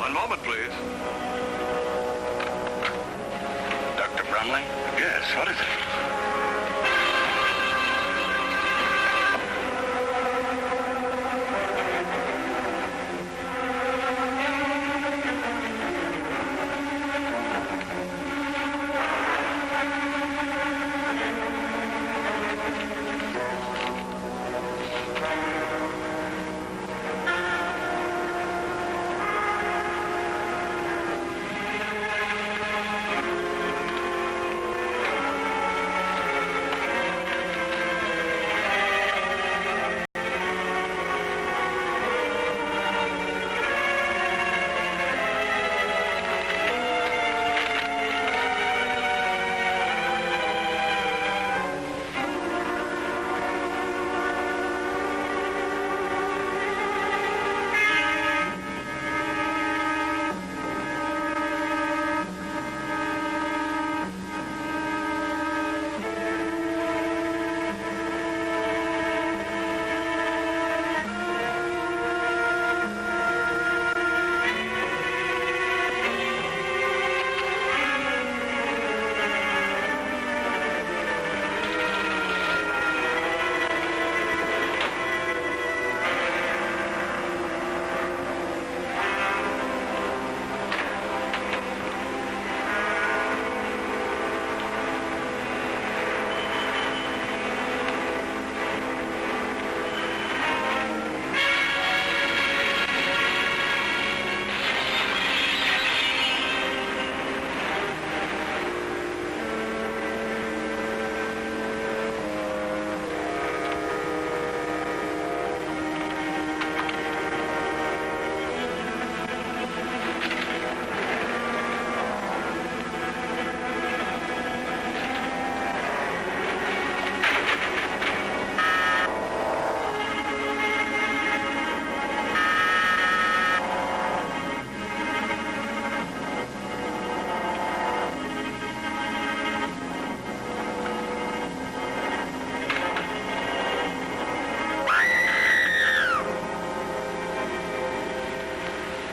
One moment, please. Dr. Bromley? Yes, what is it?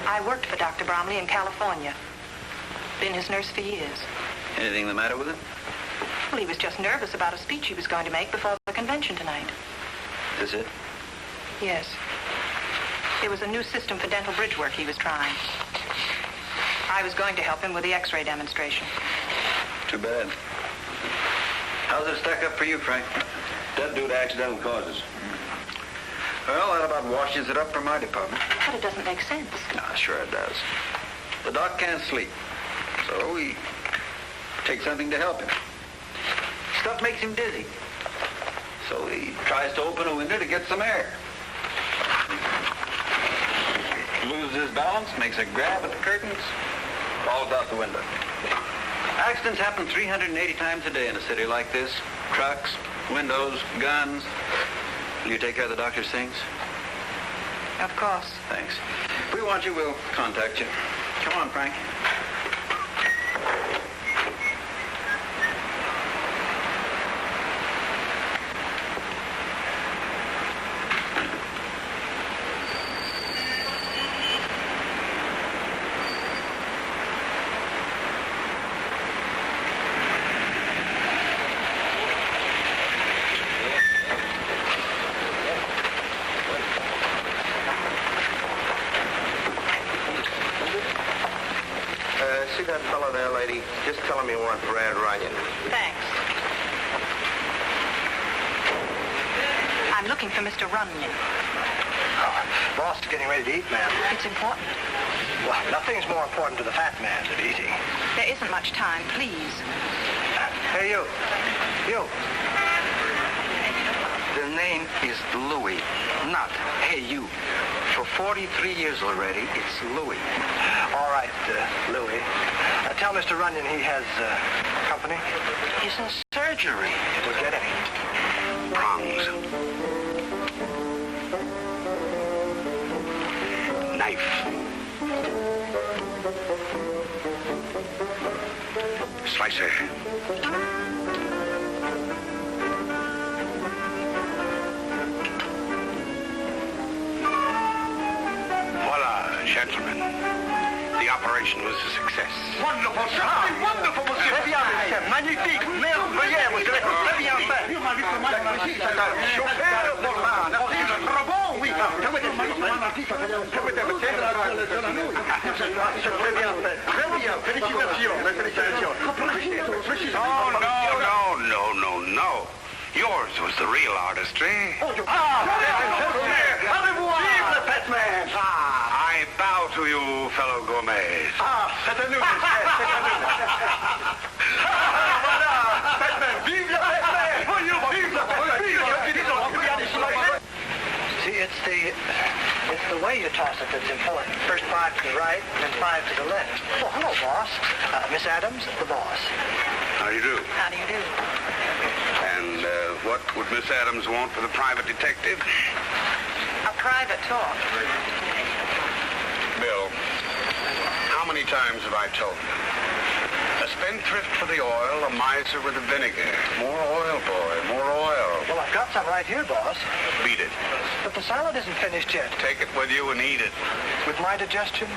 I worked for Dr. Bromley in California. Been his nurse for years. Anything the matter with him? Well, he was just nervous about a speech he was going to make before the convention tonight. Is it? Yes. It was a new system for dental bridge work he was trying. I was going to help him with the x-ray demonstration. Too bad. How's it stack up for you, Frank? Dead due to accidental causes. Well, that about washes it up for my department. But it doesn't make sense. Sure it does. The doc can't sleep, so we take something to help him. Stuff makes him dizzy, so he tries to open a window to get some air. Loses his balance, makes a grab at the curtains, falls out the window. Accidents happen 380 times a day in a city like this. Trucks, windows, guns. Will you take care of the doctor's things? Of course. Thanks. If we want you, we'll contact you. Come on, Frank. See that fellow there, lady? Just tell him you want Runyon. Thanks. I'm looking for Mr. Runyon. Oh, boss is getting ready to eat, ma'am. It's important. Well, nothing's more important to the fat man than eating. There isn't much time, please. Hey, you. You. The name is Louis, not Hey You. For 43 years already, it's Louis. All right, Louis. Tell Mr. Runyon he has company. He's in surgery. We'll get any. Prongs. Knife. Slicer. Voila, gentlemen. operation was a success. Wonderful, sir. Wonderful, monsieur. Très bien, monsieur. Magnifique. Merveilleux, monsieur. Très bien fait. C'est un chauffeur normand. C'est trop bon, oui. C'est très bien fait. Très bien. Félicitations. No. Yours was the real artistry. Vive le Batman. I bow to you, fellow gourmets. C'est à nous, Voilà, Batman. Vive le Batman. Vive le Batman. See, it's the way you toss it that's important. First 5 to the right, then 5 to the left. Oh, hello, boss. Miss Adams, the boss. How do you do? How do you do? And what would Miss Adams want for the private detective? A private talk. Bill, how many times have I told you? A spendthrift for the oil, a miser with the vinegar. More oil, boy, more oil. Well, I've got some right here, boss. Beat it. But the salad isn't finished yet. Take it with you and eat it. With my digestion,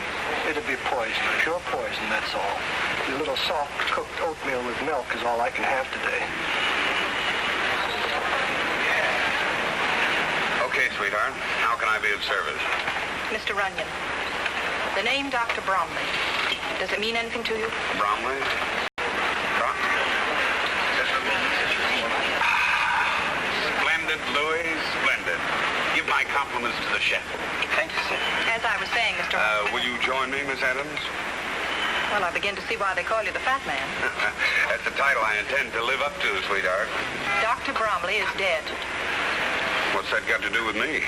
it'd be poison. Pure poison, that's all. A little soft-cooked oatmeal with milk is all I can have today. Okay, sweetheart. How can I be of service? Mr. Runyon, the name Dr. Bromley, does it mean anything to you? Bromley? Splendid, Louis, splendid. Give my compliments to the chef. Thank you, sir. As I was saying, Mr. Runyon, Will you join me, Miss Adams? well, I begin to see why they call you the Fat Man. That's the title I intend to live up to, sweetheart. Dr. Bromley is dead. What's that got to do with me?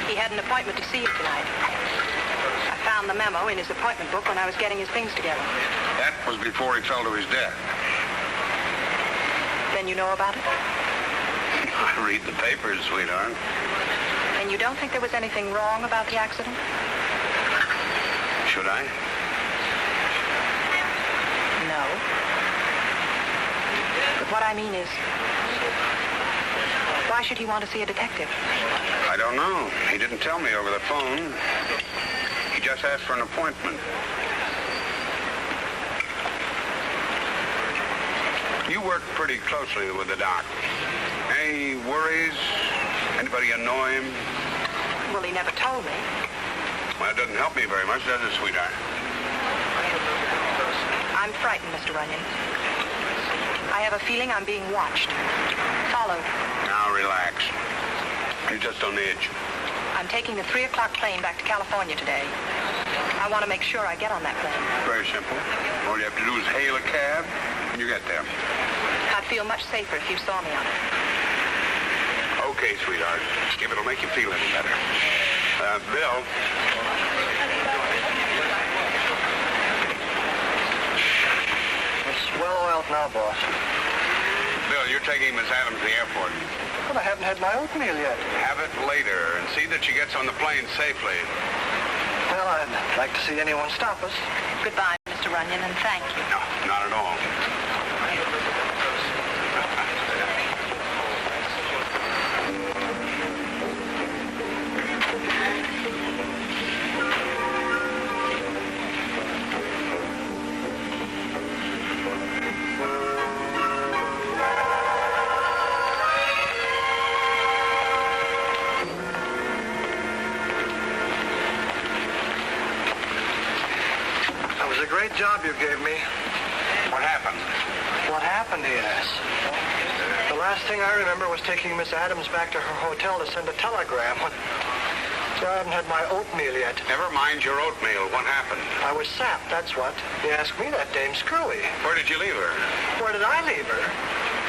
He had an appointment to see you tonight. I found the memo in his appointment book when I was getting his things together. That was before he fell to his death. Then you know about it? I read the papers, sweetheart. And you don't think there was anything wrong about the accident? Should I? No. But what I mean is, why should he want to see a detective? I don't know. He didn't tell me over the phone. He just asked for an appointment. You work pretty closely with the doc. Any worries? Anybody annoy him? Well, he never told me. Well, it doesn't help me very much, does it, sweetheart? I'm frightened, Mr. Runyon. I have a feeling I'm being watched, followed. Now, relax. You're just on edge. I'm taking the 3 o'clock plane back to California today. I want to make sure I get on that plane. Very simple. All you have to do is hail a cab, and you get there. I'd feel much safer if you saw me on it. Okay, sweetheart. If it'll make you feel any better. Bill. It's well-oiled now, boss. Bill, you're taking Miss Adams to the airport. Well, I haven't had my oatmeal yet. Have it later and see that she gets on the plane safely. Well, I'd like to see anyone stop us. Goodbye, Mr. Runyon, and thank you. No, not at all. Great job you gave me. What happened? What happened, he asks. The last thing I remember was taking Miss Adams back to her hotel to send a telegram. So I haven't had my oatmeal yet. Never mind your oatmeal. What happened? I was sapped, that's what. You asked me that, Dame Screwy. Where did you leave her? Where did I leave her?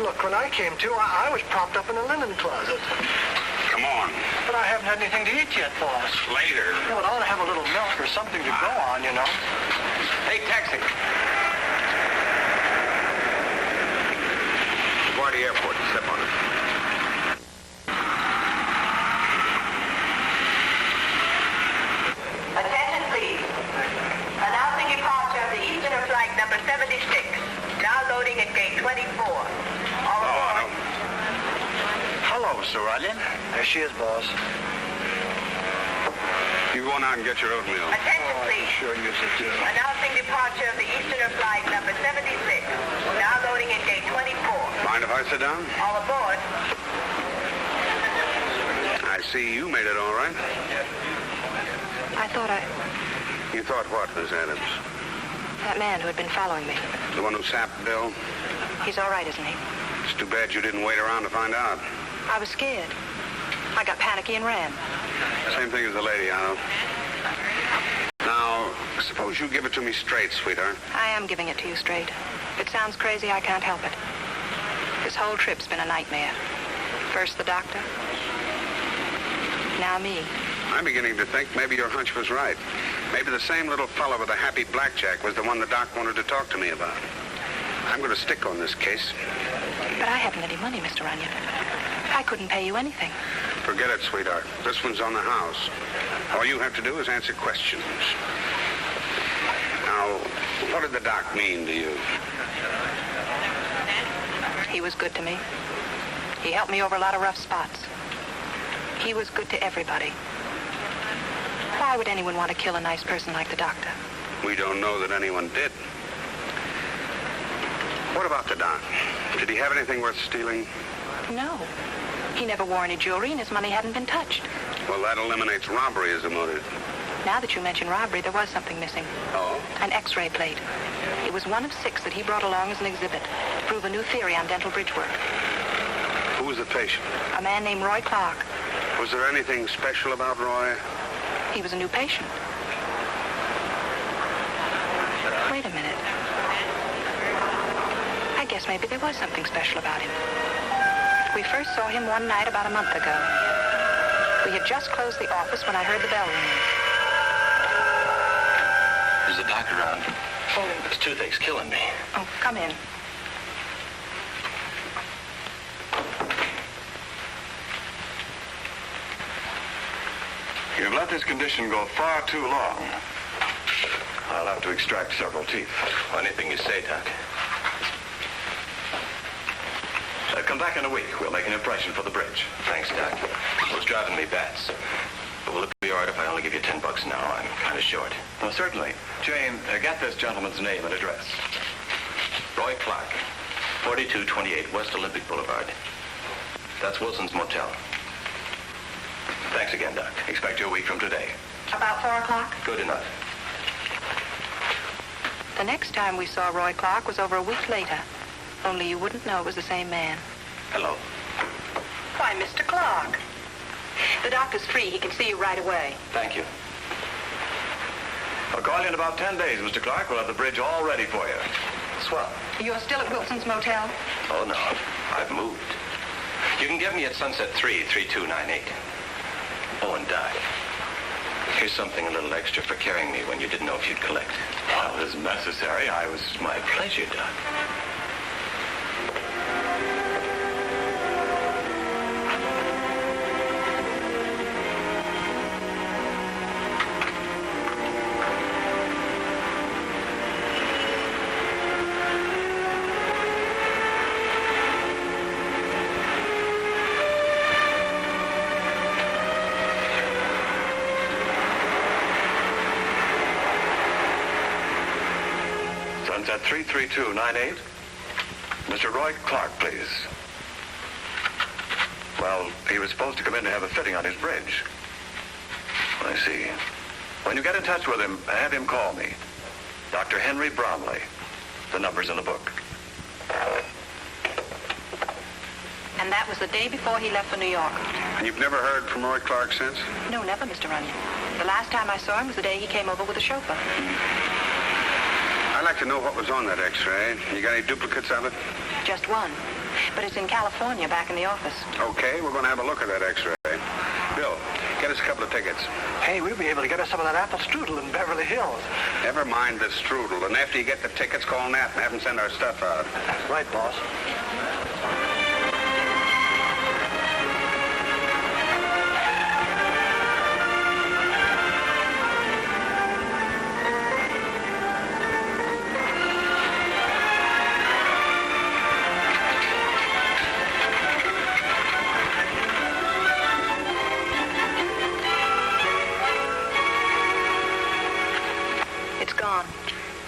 Look, when I came to, I was propped up in a linen closet. Come on. But I haven't had anything to eat yet, boss. Later. No, it ought to have a little milk or something to go on, you know. Hey, taxi. LaGuardia Airport. Step on it. Attention, please. Announcing departure of the Eastern flight number 76. Now loading at gate 24. All aboard. Hello, Sir Runyon. There she is, boss. You on out and get your oatmeal. Attention, please. Sure use it, too. Announcing departure of the Easterner flight number 76. Now loading at gate 24. Mind if I sit down? All aboard. I see you made it all right. I thought You thought what, Miss Adams? that man who had been following me, The one who sapped Bill? he's all right, isn't he? It's too bad you didn't wait around to find out. I was scared. I got panicky and ran. Same thing as the lady, I know. Now, suppose you give it to me straight, sweetheart. I am giving it to you straight. If it sounds crazy, I can't help it. This whole trip's been a nightmare. First the doctor, now me. I'm beginning to think maybe your hunch was right. Maybe the same little fellow with the happy blackjack was the one the doc wanted to talk to me about. I'm going to stick on this case. But I haven't any money, Mr. Runyon. I couldn't pay you anything. Forget it, sweetheart. This one's on the house. All you have to do is answer questions. Now, what did the doc mean to you? He was good to me. He helped me over a lot of rough spots. He was good to everybody. Why would anyone want to kill a nice person like the doctor? We don't know that anyone did. What about the doc? Did he have anything worth stealing? No. He never wore any jewelry and his money hadn't been touched. Well, that eliminates robbery as a motive. Now that you mention robbery, there was something missing. Oh? An X-ray plate. It was one of 6 that he brought along as an exhibit to prove a new theory on dental bridge work. Who was the patient? A man named Roy Clark. Was there anything special about Roy? He was a new patient. Wait a minute. I guess maybe there was something special about him. We first saw him one night about a month ago. We had just closed the office when I heard the bell ringing. Is the doctor around? Oh, This toothache's killing me. oh, come in. You've let this condition go far too long. I'll have to extract several teeth. Anything you say, Doc. Come back in a week. We'll make an impression for the bridge. Thanks, Doc. Well, it's driving me bats. But will it be all right if I only give you $10 now? I'm kind of short. Well, certainly. Jane, get this gentleman's name and address. Roy Clark, 4228 West Olympic Boulevard. That's Wilson's Motel. Thanks again, Doc. Expect you a week from today. About 4 o'clock? Good enough. The next time we saw Roy Clark was over a week later. Only you wouldn't know it was the same man. Hello. Why, Mr. Clark. The doctor's free. He can see you right away. Thank you. I'll call you in about 10 days, Mr. Clark. We'll have the bridge all ready for you. Swell. You're still at Wilson's Motel? Oh, no. I've moved. You can get me at Sunset 33298. Oh, and Doc, here's something a little extra for carrying me when you didn't know if you'd collect. Well, as necessary, My pleasure, Doc. Sunset 33298. Mr. Roy Clark, please. Well, he was supposed to come in to have a fitting on his bridge. I see. When you get in touch with him, have him call me. Dr. Henry Bromley. The number's in the book. And that was the day before he left for New York. And you've never heard from Roy Clark since? No, never, Mr. Runyon. The last time I saw him was the day he came over with a chauffeur. I'd like to know what was on that X-ray. You got any duplicates of it? Just one. But it's in California, back in the office. Okay, we're going to have a look at that X-ray. Bill, get us a couple of tickets. Hey, we'll be able to get us some of that apple strudel in Beverly Hills. Never mind the strudel. And after you get the tickets, call Nat and have him send our stuff out. Right, boss.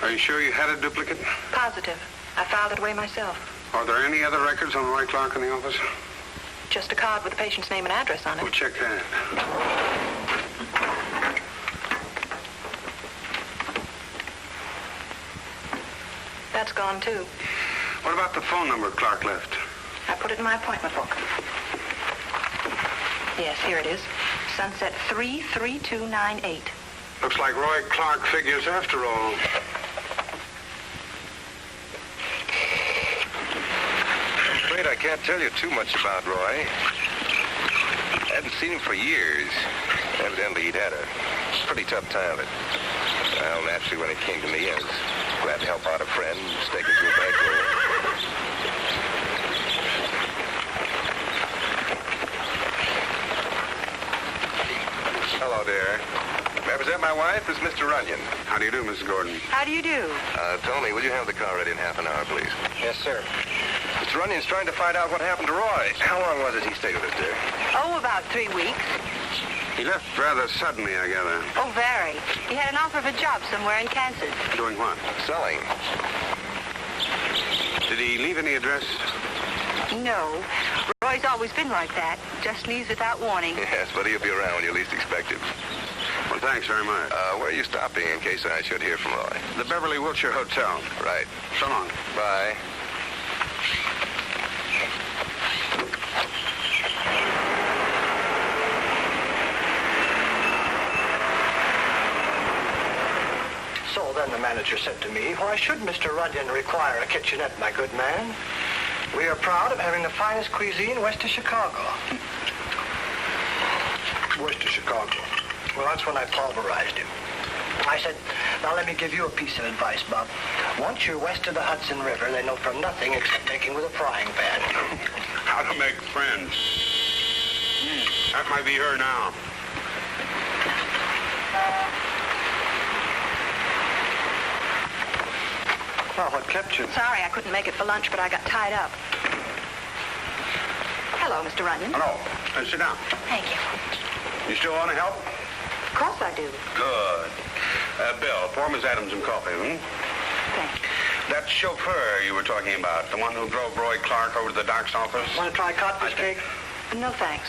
Are you sure you had a duplicate? Positive. I filed it away myself. Are there any other records on Roy Clark in the office? Just a card with the patient's name and address on it. We'll check that. That's gone, too. What about the phone number Clark left? I put it in my appointment book. Yes, here it is. Sunset 33298. Looks like Roy Clark figures after all. I'm afraid I can't tell you too much about Roy. I hadn't seen him for years. Evidently, he'd had a pretty tough time of it. Well, naturally, when it came to me, I was glad to help out a friend, mistaken for a bankroll. Hello there. Represent my wife is Mr. Runyon. How do you do, Mrs. Gordon? How do you do? Tony, will you have the car ready in half an hour, please? Yes, sir. Mr. Runyon's trying to find out what happened to Roy. How long was it he stayed with us, dear? Oh, about 3 weeks. He left rather suddenly, I gather. Oh, very. He had an offer of a job somewhere in Kansas. Doing what? Selling. Did he leave any address? No. Roy's always been like that. Just leaves without warning. Yes, but he'll be around when you least expect him. Well, thanks very much. Where are you stopping in case I should hear from Roy? The Beverly Wilshire Hotel. Right. So long. Bye. So then the manager said to me, why should Mr. Runyon require a kitchenette, my good man? We are proud of having the finest cuisine west of Chicago. West of Chicago? Well, that's when I pulverized him. I said, now let me give you a piece of advice, Bob. Once you're west of the Hudson River, they know from nothing except making with a frying pan. How to make friends. That might be her now. Well, what kept you? Sorry, I couldn't make it for lunch, but I got tied up. Hello, Mr. Runyon. Hello. Sit down. Thank you. You still want to help? Of course I do. Good. Bill, pour Miss Adams some coffee, Thanks. That chauffeur you were talking about, the one who drove Roy Clark over to the doc's office? Want to try codfish cake? No, thanks.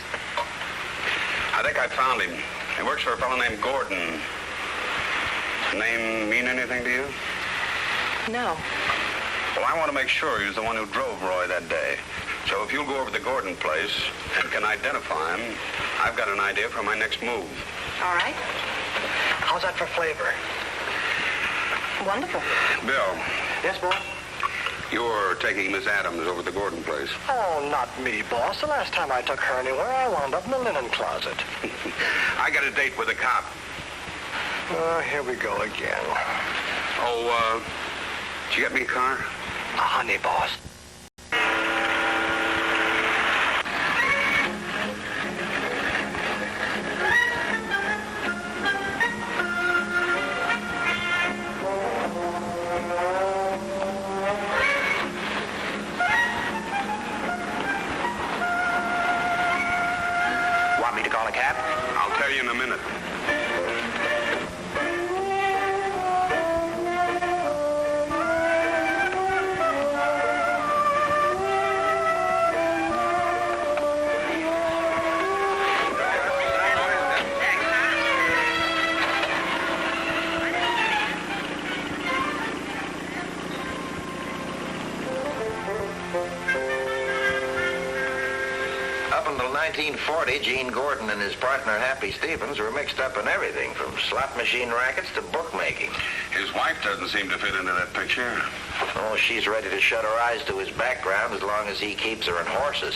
I think I found him. He works for a fellow named Gordon. Name mean anything to you? No. Well, I want to make sure he was the one who drove Roy that day. So if you'll go over to the Gordon place and can identify him, I've got an idea for my next move. All right. How's that for flavor? Wonderful. Bill. Yes, boss? You're taking Miss Adams over to the Gordon place. Oh, not me, boss. The last time I took her anywhere, I wound up in the linen closet. I got a date with a cop. Oh, here we go again. Oh, did you get me a car? A honey, boss. Want me to call a cab? I'll tell you in a minute. Up until 1940, Gene Gordon and his partner, Happy Stevens, were mixed up in everything from slot machine rackets to bookmaking. His wife doesn't seem to fit into that picture. Oh, she's ready to shut her eyes to his background as long as he keeps her in horses.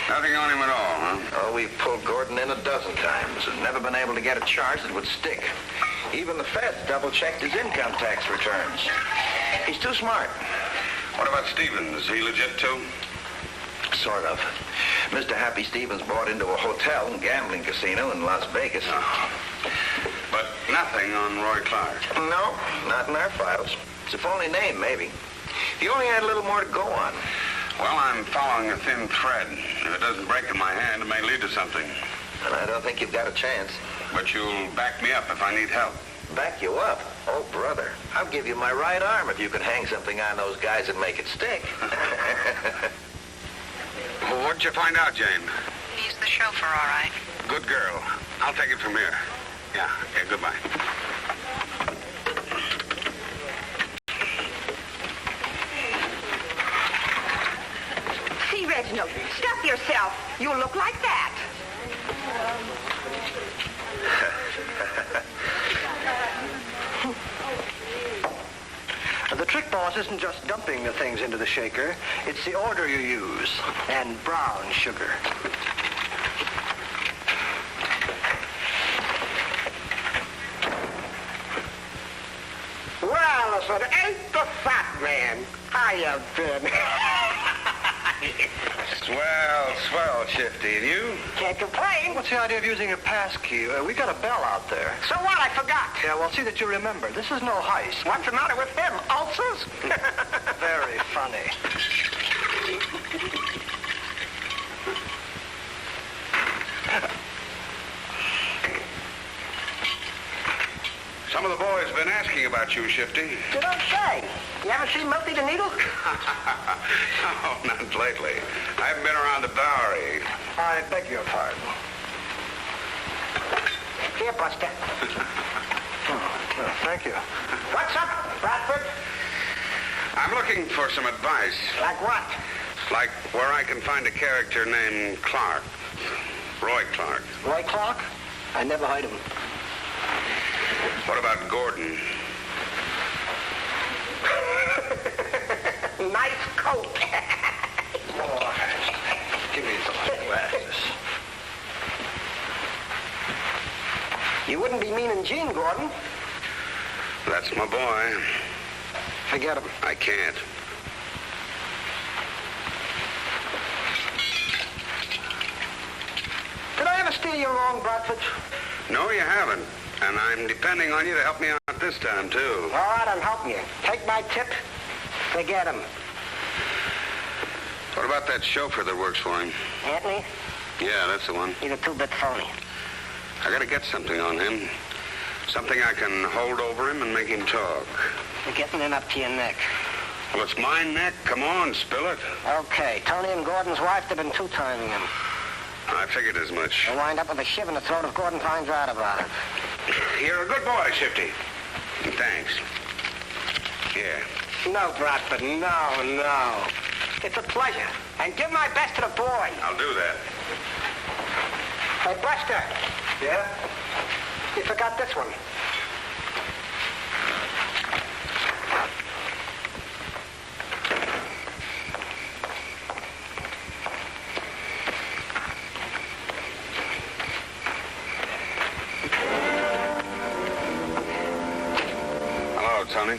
Nothing on him at all, huh? Oh, we've pulled Gordon in a dozen times and never been able to get a charge that would stick. Even the feds double-checked his income tax returns. He's too smart. What about Stevens? Is he legit, too? Sort of. Mr. Happy Stevens bought into a hotel and gambling casino in Las Vegas. Oh. But nothing on Roy Clark. No, not in our files. It's a phony name, maybe. He only had a little more to go on. Well, I'm following a thin thread. If it doesn't break in my hand, it may lead to something. And I don't think you've got a chance. But you'll back me up if I need help. Back you up? Oh, brother, I'll give you my right arm if you can hang something on those guys and make it stick. Well, what'd you find out, Jane? He's the chauffeur, all right. Good girl. I'll take it from here. Yeah, goodbye. See, Reginald, stuff yourself. You look like that. The trick, boss, isn't just dumping the things into the shaker. It's the order you use. And brown sugar. Well, listen, ain't the fat man? How you been? Swell, Shifty. And you? Can't complain. What's the idea of using a pass key? We got a bell out there. So what? I forgot. Yeah, well, see that you remember. This is no heist. What's the matter with him? Ulcers? Very funny. Some of the boys have been asking about you, Shifty. You don't say. You ever seen Milty the Needle? Oh, not lately. I haven't been around the Bowery. I beg your pardon. Here, Buster. Thank you. What's up, Bradford? I'm looking for some advice. Like what? Like where I can find a character named Clark. Roy Clark. Roy Clark? I never heard him. What about Gordon? Nice coat. Oh, give me those glasses. You wouldn't be meaning Gene, Gordon. That's my boy. Forget him. I can't. Did I ever steer you wrong, Bradford? No, you haven't. And I'm depending on you to help me out this time, too. All right, I'm helping you. Take my tip. Forget him. What about that chauffeur that works for him? Anthony? Yeah, that's the one. He's a two-bit phony. I gotta get something on him. Something I can hold over him and make him talk. You're getting in up to your neck. Well, it's my neck. Come on, spill it. Okay, Tony and Gordon's wife, they've been two-timing him. I figured as much. They'll wind up with a shiv in the throat if Gordon finds out about it. You're a good boy, Shifty. Thanks. Yeah. No, Bradford, no. It's a pleasure. And give my best to the boy. I'll do that. Hey, Buster. Yeah? You forgot this one. Hello, Tony.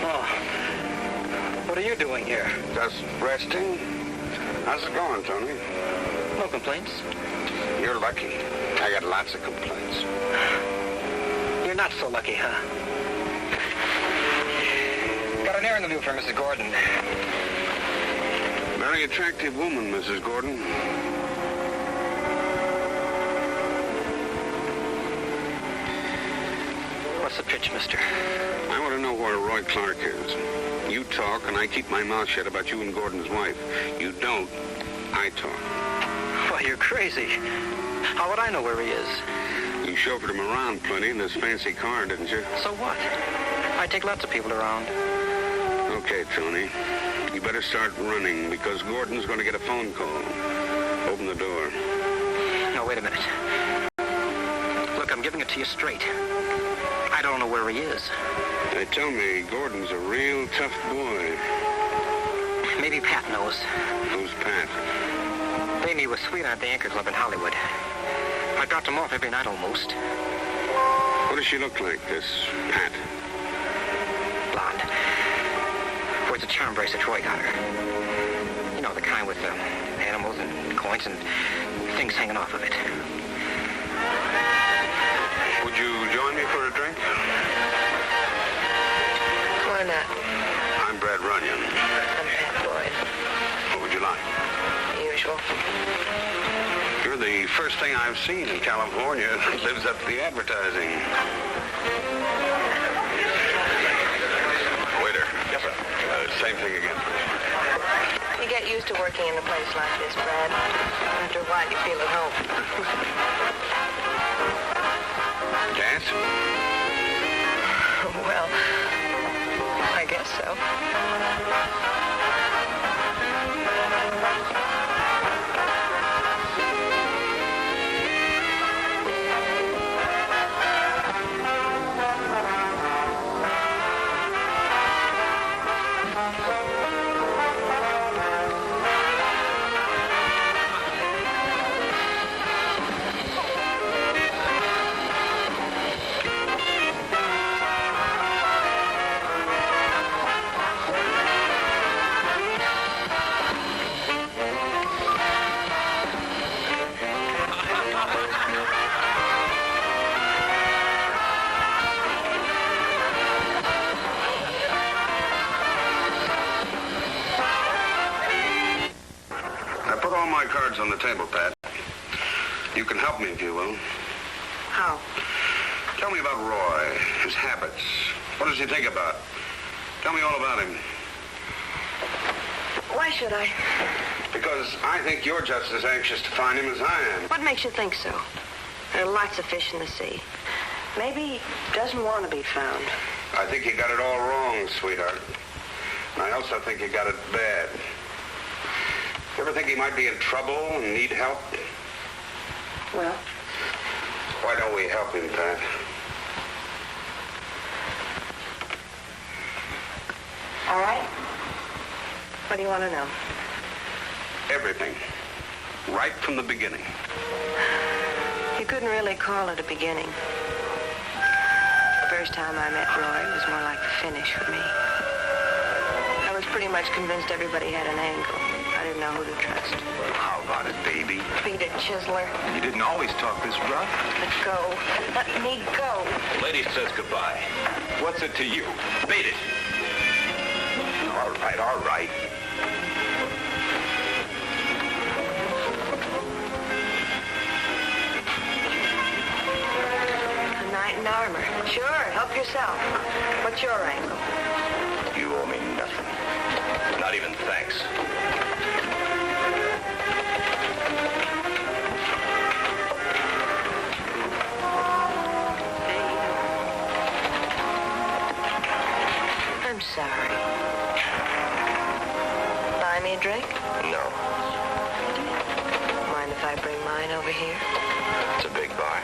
Oh. What are you doing here? Just resting. How's it going, Tony? No complaints. You're lucky. I got lots of complaints. You're not so lucky, huh? Got an errand to do for Mrs. Gordon. Very attractive woman, Mrs. Gordon. What's the pitch, mister? I want to know where Roy Clark is. You talk, and I keep my mouth shut about you and Gordon's wife. You don't, I talk. Why, you're crazy. How would I know where he is? You chauffeured him around plenty in this fancy car, didn't you? So what? I take lots of people around. Okay, Tony. You better start running, because Gordon's going to get a phone call. Open the door. No, wait a minute. Look, I'm giving it to you straight. I don't know where he is. They tell me Gordon's a real tough boy. Maybe Pat knows. Who's Pat? They meet with Sweetheart at the Anchor Club in Hollywood. I dropped him off every night almost. What does she look like, this Pat? Blonde. Wears a charm bracelet Roy got her. You know, the kind with animals and coins and things hanging off of it. Would you join me for a drink? Why not? I'm Brad Runyon. I'm Pat Boyd. What would you like? Usual. You're the first thing I I've seen in California that lives up to the advertising. Waiter. Yes, sir. Same thing again. You get used to working in a place like this, Brad. After a while, you feel at home. Gas? Well, I guess so. On the table, Pat. You can help me if you will. How? Tell me about Roy, his habits. What does he think about? Tell me all about him. Why should I? Because I think you're just as anxious to find him as I am. What makes you think so? There are lots of fish in the sea. Maybe he doesn't want to be found. I think you got it all wrong, sweetheart. And I also think you got it bad. You ever think he might be in trouble and need help? Well? Why don't we help him, Pat? All right. What do you want to know? Everything. Right from the beginning. You couldn't really call it a beginning. The first time I met Roy, it was more like the finish for me. I was pretty much convinced everybody had an angle. I didn't know who to trust. Well, how about it, baby? Beat it, Chisler. You didn't always talk this rough. Let go. Let me go. The lady says goodbye. What's it to you? Beat it. All right, all right. A knight in armor. Sure, help yourself. What's your angle? You owe me nothing. Not even thanks. I'm sorry. Buy me a drink? No. Mind if I bring mine over here? It's a big bar.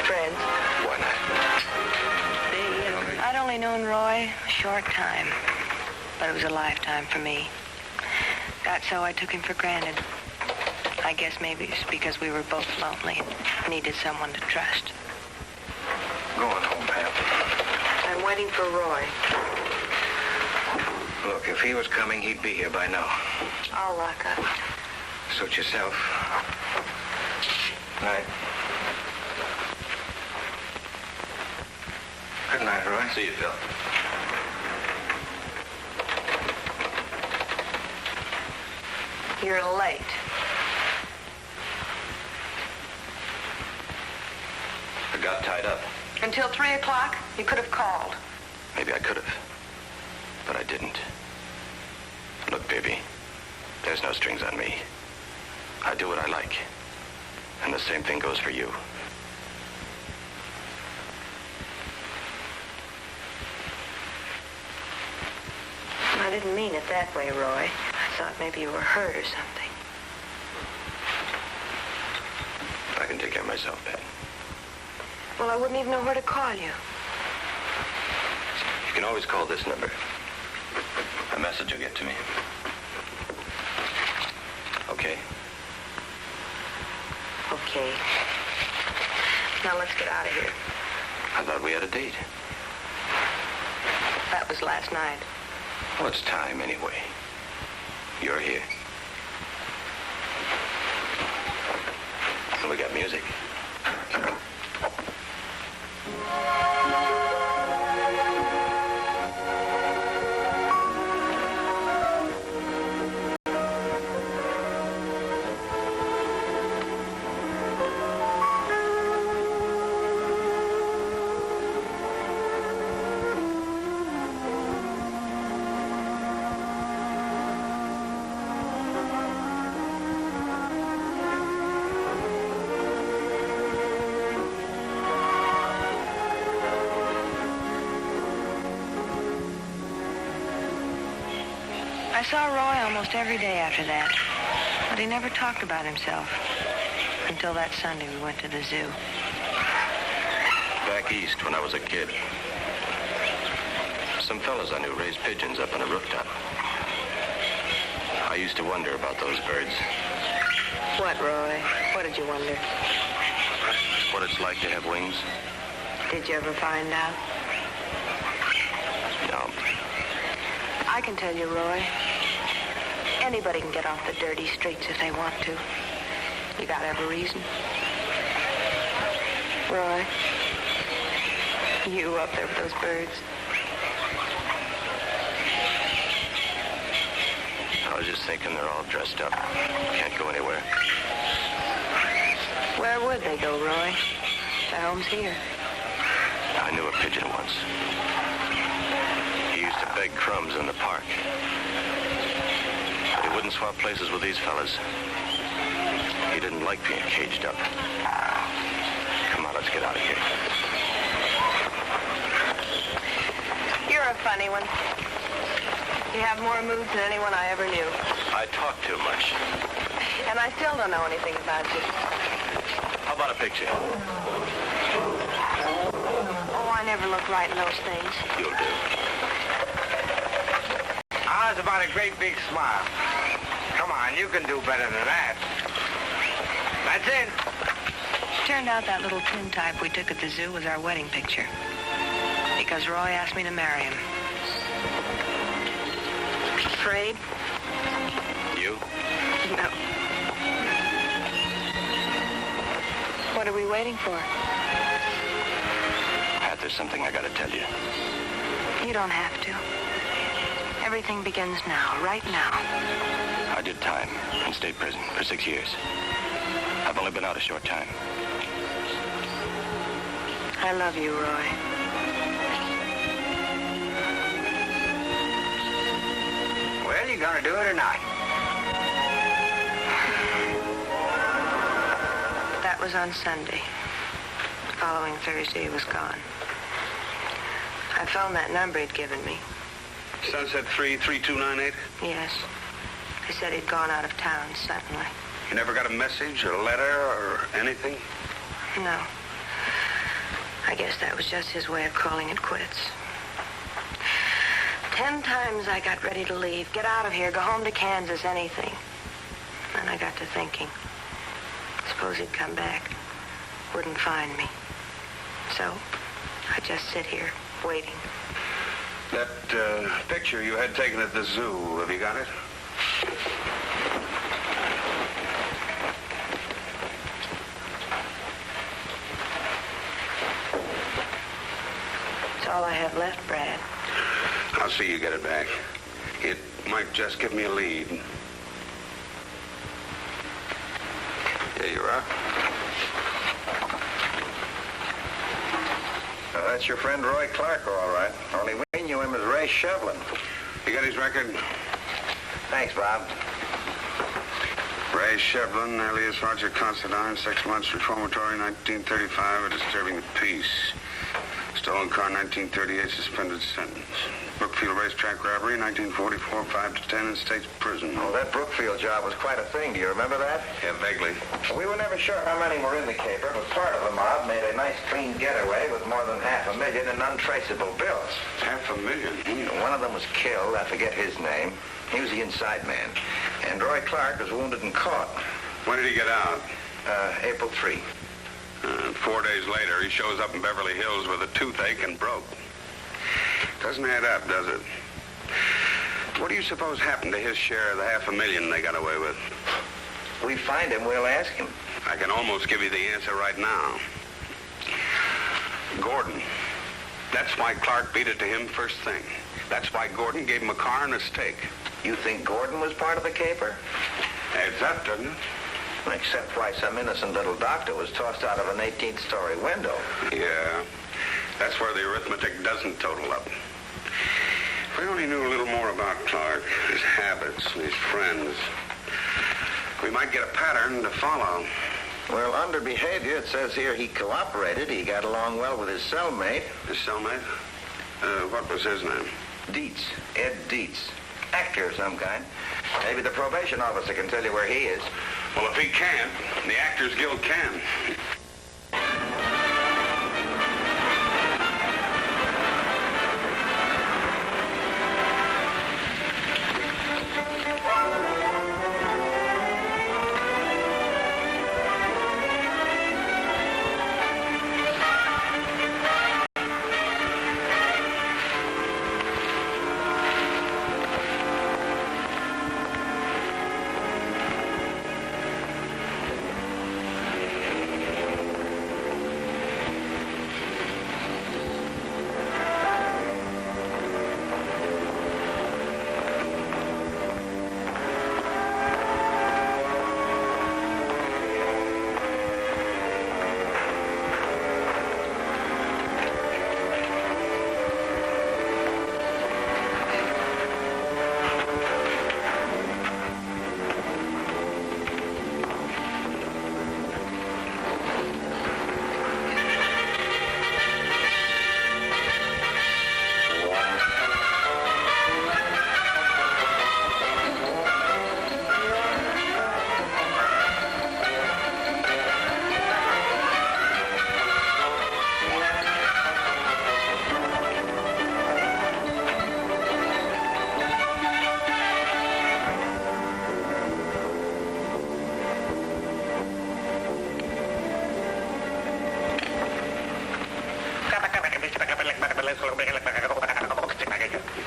Friends? Why not? I'd only known Roy a short time, but it was a lifetime for me. That's how I took him for granted. I guess maybe it's because we were both lonely and needed someone to trust. Go on home, Pat. I'm waiting for Roy. Look, if he was coming, he'd be here by now. I'll lock up. Suit yourself. Night. Good night, Roy. See you, Phil. You're late. I got tied up. Until 3 o'clock, you could have called. Maybe I could have, but I didn't. Look, baby, there's no strings on me. I do what I like, and the same thing goes for you. I didn't mean it that way, Roy. I thought maybe you were hurt or something. I can take care of myself, Pat. Well, I wouldn't even know where to call you. You can always call this number. A message will get to me. Okay? Okay. Now let's get out of here. I thought we had a date. That was last night. Well, it's time anyway. You're here. And we got music. I saw Roy almost every day after that, but he never talked about himself until that Sunday we went to the zoo. Back east when I was a kid, some fellas I knew raised pigeons up on a rooftop. I used to wonder about those birds. What, Roy? What did you wonder? What it's like to have wings. Did you ever find out? No. I can tell you, Roy. Anybody can get off the dirty streets if they want to. You gotta have a reason. Roy, you up there with those birds. I was just thinking they're all dressed up. Can't go anywhere. Where would they go, Roy? Their home's here. I knew a pigeon once. He used to beg crumbs in the park. But he wouldn't swap places with these fellas. He didn't like being caged up. Come on, let's get out of here. You're a funny one. You have more moods than anyone I ever knew. I talk too much. And I still don't know anything about you. How about a picture? Oh, I never look right in those things. You'll do. How's about a great big smile? Come on, you can do better than that. That's it. Turned out that little tintype we took at the zoo was our wedding picture. Because Roy asked me to marry him. Afraid? You? No. What are we waiting for? Pat, there's something I gotta tell you. You don't have to. Everything begins now, right now. I did time in state prison for 6 years. I've only been out a short time. I love you, Roy. Well, you gonna do it or not? That was on Sunday. The following Thursday, he was gone. I phoned that number he'd given me. Sunset 33298? Yes. They said he'd gone out of town suddenly. You never got a message, a letter, or anything? No. I guess that was just his way of calling it quits. 10 times I got ready to leave, get out of here, go home to Kansas, anything. Then I got to thinking. Suppose he'd come back, wouldn't find me. So I just sit here, waiting. That picture you had taken at the zoo, have you got it? It's all I have left, Brad. I'll see you get it back. It might just give me a lead. There you are. That's your friend Roy Clark, all right. Only we knew him as Ray Shevlin. You got his record? Thanks, Bob. Ray Shevlin, alias Roger Considine, 6 months reformatory, 1935, for disturbing the peace. Stolen car, 1938, suspended sentence. Brookfield racetrack robbery, 1944, 5 to 10 in state's prison. Oh, that Brookfield job was quite a thing. Do you remember that? Yeah, vaguely. We were never sure how many were in the caper, but part of the mob made a nice clean getaway with more than $500,000 in untraceable bills. $500,000? One of them was killed. I forget his name. He was the inside man. And Roy Clark was wounded and caught. When did he get out? April 3. 4 days later, he shows up in Beverly Hills with a toothache and broke. Doesn't add up, does it? What do you suppose happened to his share of the $500,000 they got away with? We find him, we'll ask him. I can almost give you the answer right now. Gordon. That's why Clark beat it to him first thing. That's why Gordon gave him a car and a steak. You think Gordon was part of the caper? Adds up, doesn't it? Except why some innocent little doctor was tossed out of an 18th-story window. Yeah. That's where the arithmetic doesn't total up. If we only knew a little more about Clark, his habits, and his friends, we might get a pattern to follow. Well, under behavior, it says here he cooperated. He got along well with his cellmate. His cellmate? What was his name? Dietz. Ed Dietz. actor of some kind. Maybe the probation officer can tell you where he is. Well, if he can't, the Actors Guild can.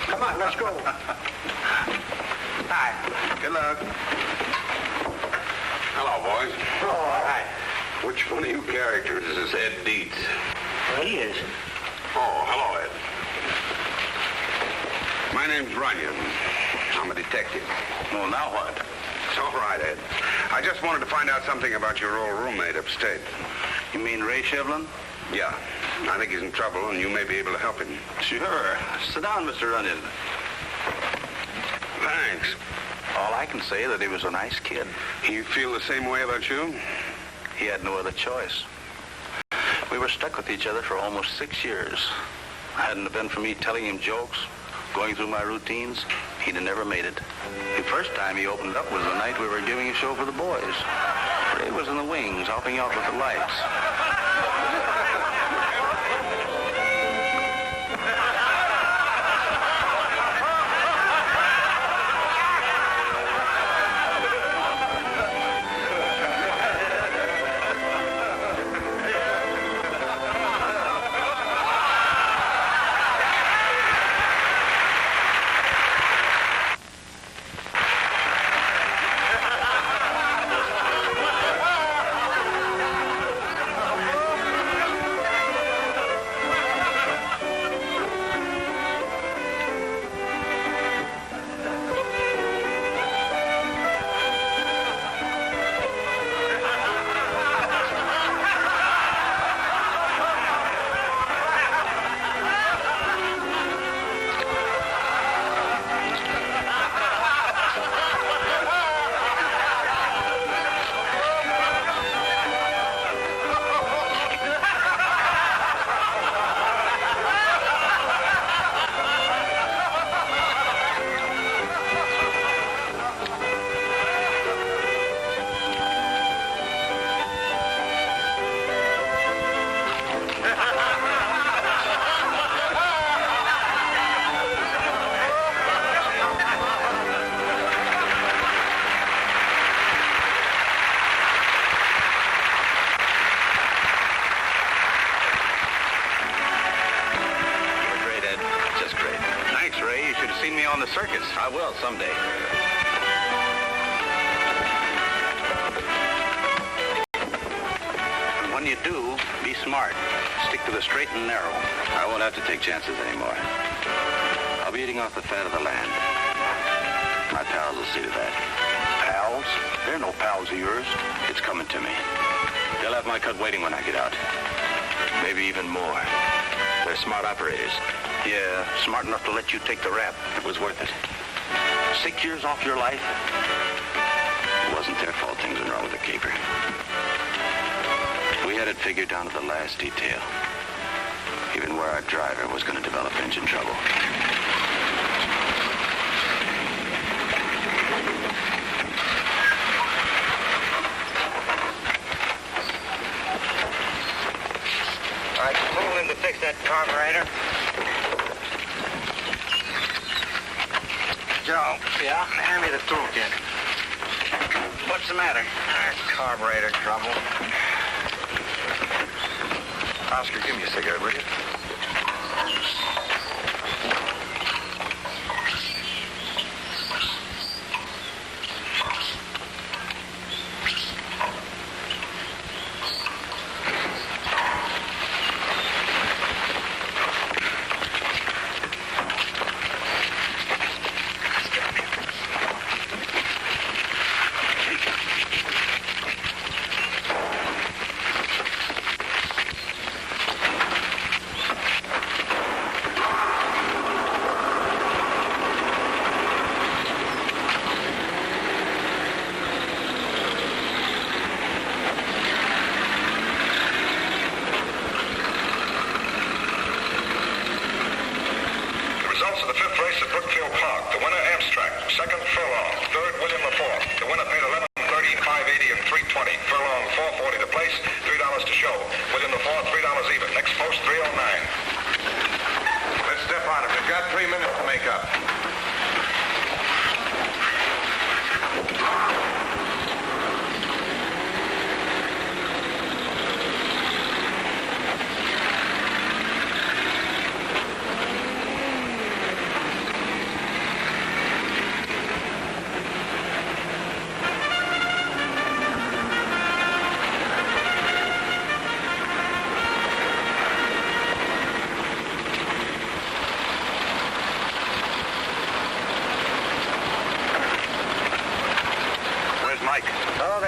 Come on, let's go. Hi. Good luck. Hello, boys. Oh, hi. Which one of you characters is this Ed Dietz? Well, he is. Oh, hello, Ed. My name's Runyon. I'm a detective. Well, now what? It's all right, Ed. I just wanted to find out something about your old roommate upstate. You mean Ray Shevlin? Yeah. I think he's in trouble, and you may be able to help him. Sure. Sit down, Mr. Runyon. Thanks. All I can say is that he was a nice kid. You feel the same way about you? He had no other choice. We were stuck with each other for almost 6 years. Hadn't it been for me telling him jokes, going through my routines, he'd have never made it. The first time he opened up was the night we were giving a show for the boys. Ray was in the wings, helping out with the lights. On the circus. I will someday. And when you do, be smart. Stick to the straight and narrow. I won't have to take chances anymore. I'll be eating off the fat of the land. My pals will see to that. Pals? They're no pals of yours. It's coming to me. They'll have my cut waiting when I get out. Maybe even more. They're smart operators. Yeah, smart enough to let you take the rap. It was worth it. 6 years off your life? It wasn't their fault things went wrong with the caper. We had it figured down to the last detail. Even where our driver was going to develop engine trouble. fix that carburetor. Joe. Yeah? Hand me the toolkit. What's the matter? Carburetor trouble. Oscar, give me a cigarette, will you?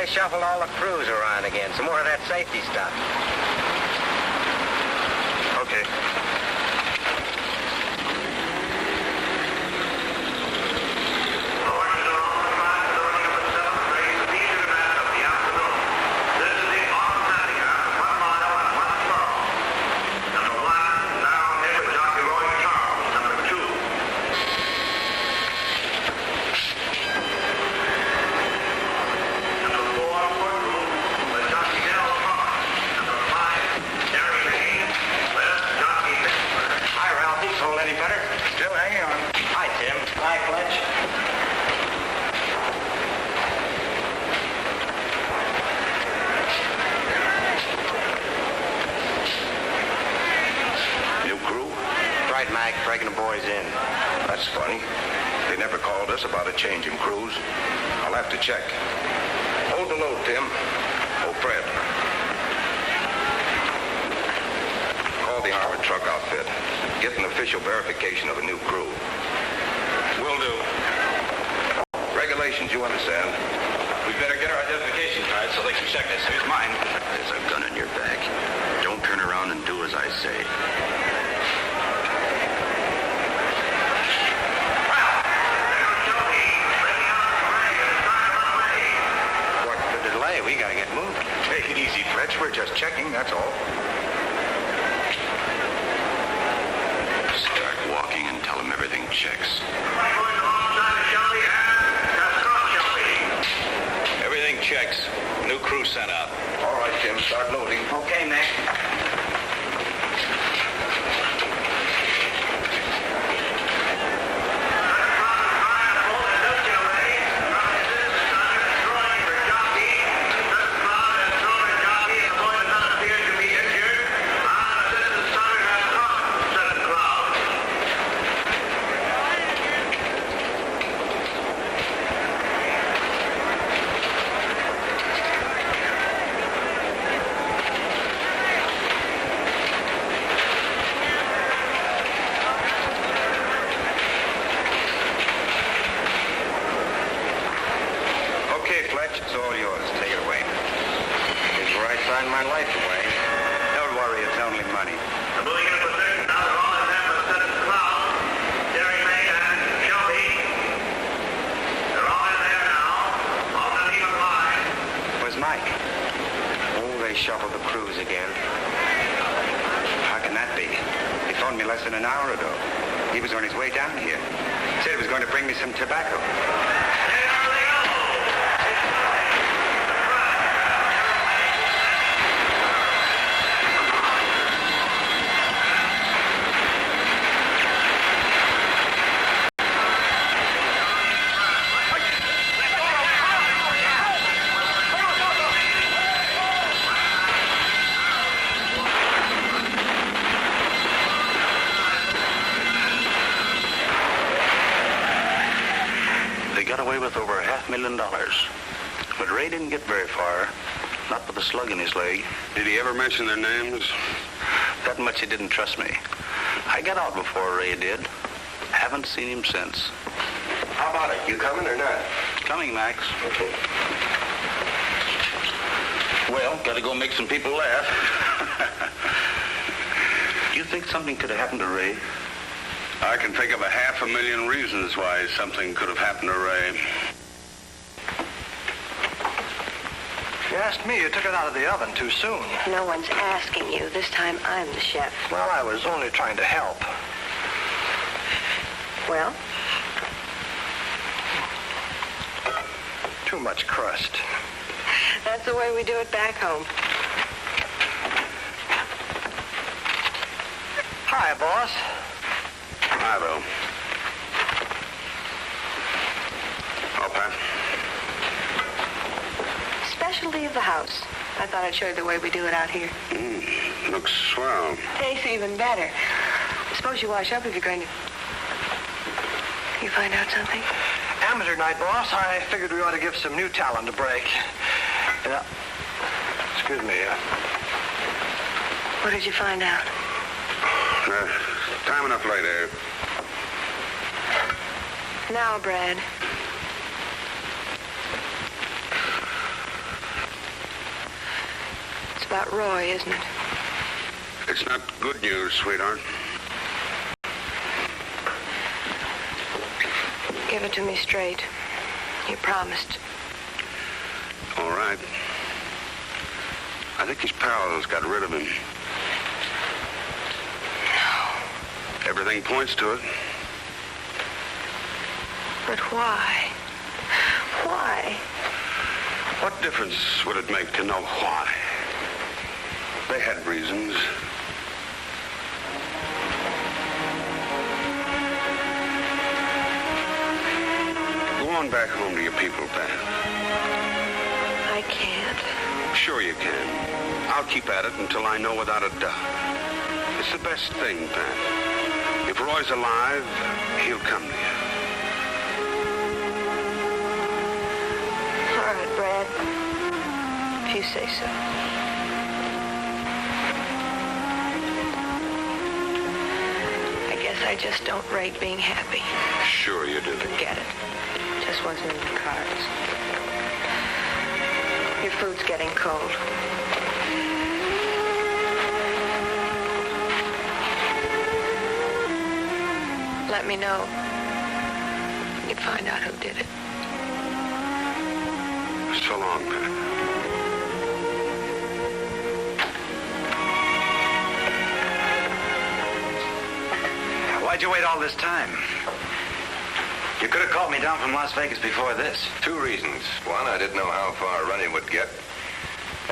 Shuffled all the crews around again. Some more of that safety stuff. Okay. Breaking the boys in. That's funny. They never called us about a change in crews. I'll have to check. Hold the load, Tim. Oh, Fred. Call the armored truck outfit. Get an official verification of a new crew. Will do. Regulations, you understand? We better get our identification cards so they can check this. Here's mine. There's a gun in your back. Don't turn around and do as I say. We gotta get moving. Take it easy, Fletch. We're just checking, that's all. Start walking and tell them everything checks. Everything checks. New crew sent out. All right, Tim. Start loading. Okay, Nick. Shuffle the crews again. How can that be? He phoned me less than an hour ago. He was on his way down here. Said he was going to bring me some tobacco. away with over $500,000. But Ray didn't get very far, not with a slug in his leg. Did he ever mention their names? That much he didn't trust me. I got out before Ray did. Haven't seen him since. How about it? You coming or not? Coming, Max. Okay. Well, gotta go make some people laugh. You think something could have happened to Ray? I can think of 500,000 reasons why something could have happened to Ray. If you asked me, you took it out of the oven too soon. No one's asking you. This time I'm the chef. Well, I was only trying to help. Well? Too much crust. That's the way we do it back home. Hi, boss. Hi, Bill. Oh, Pat. Specialty of the house. I thought I'd show you the way we do it out here. Looks swell. Tastes even better. Suppose you wash up if you're going to... You find out something? Amateur night, boss. I figured we ought to give some new talent a break. Excuse me. What did you find out? Time enough later. Now, Brad. It's about Roy, isn't it? It's not good news, sweetheart. Give it to me straight. You promised. All right. I think his pals got rid of him. No. Everything points to it. But why? Why? What difference would it make to know why? They had reasons. Go on back home to your people, Pat. I can't. Sure you can. I'll keep at it until I know without a doubt. It's the best thing, Pat. If Roy's alive, he'll come to you. All right, Brad. If you say so. I guess I just don't rate being happy. Sure you do. Forget it. Just wasn't in the cards. Your food's getting cold. Let me know when you find out who did it. So long, Pat. Why'd you wait all this time? You could have called me down from Las Vegas before this. 2 reasons. 1, I didn't know how far Runyon would get.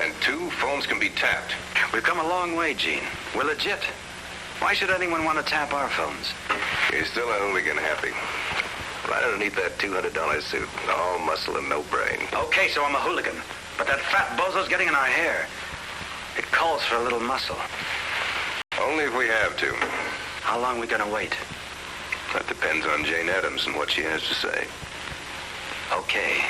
And 2, phones can be tapped. We've come a long way, Gene. We're legit. Why should anyone want to tap our phones? You're still a hooligan, Happy. Right underneath that $200 suit, all muscle and no brain. Okay, so I'm a hooligan. But that fat bozo's getting in our hair. It calls for a little muscle. Only if we have to. How long are we gonna wait? That depends on Jane Addams and what she has to say. Okay.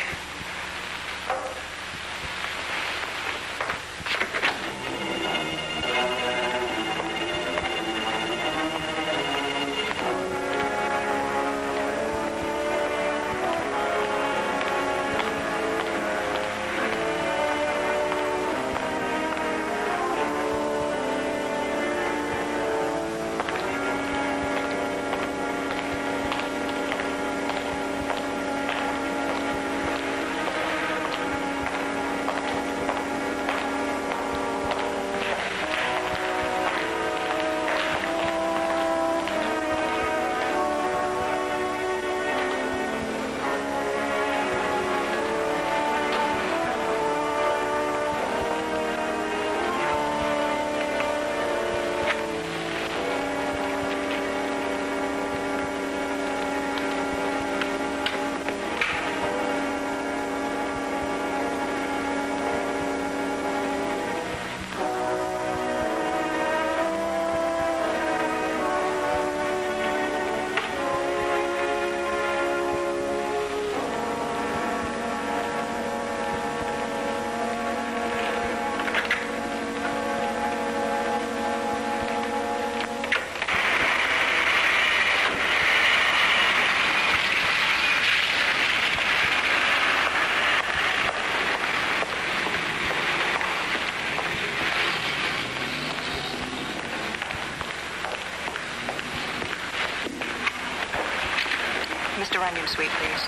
Mr. Runyon, suite, please.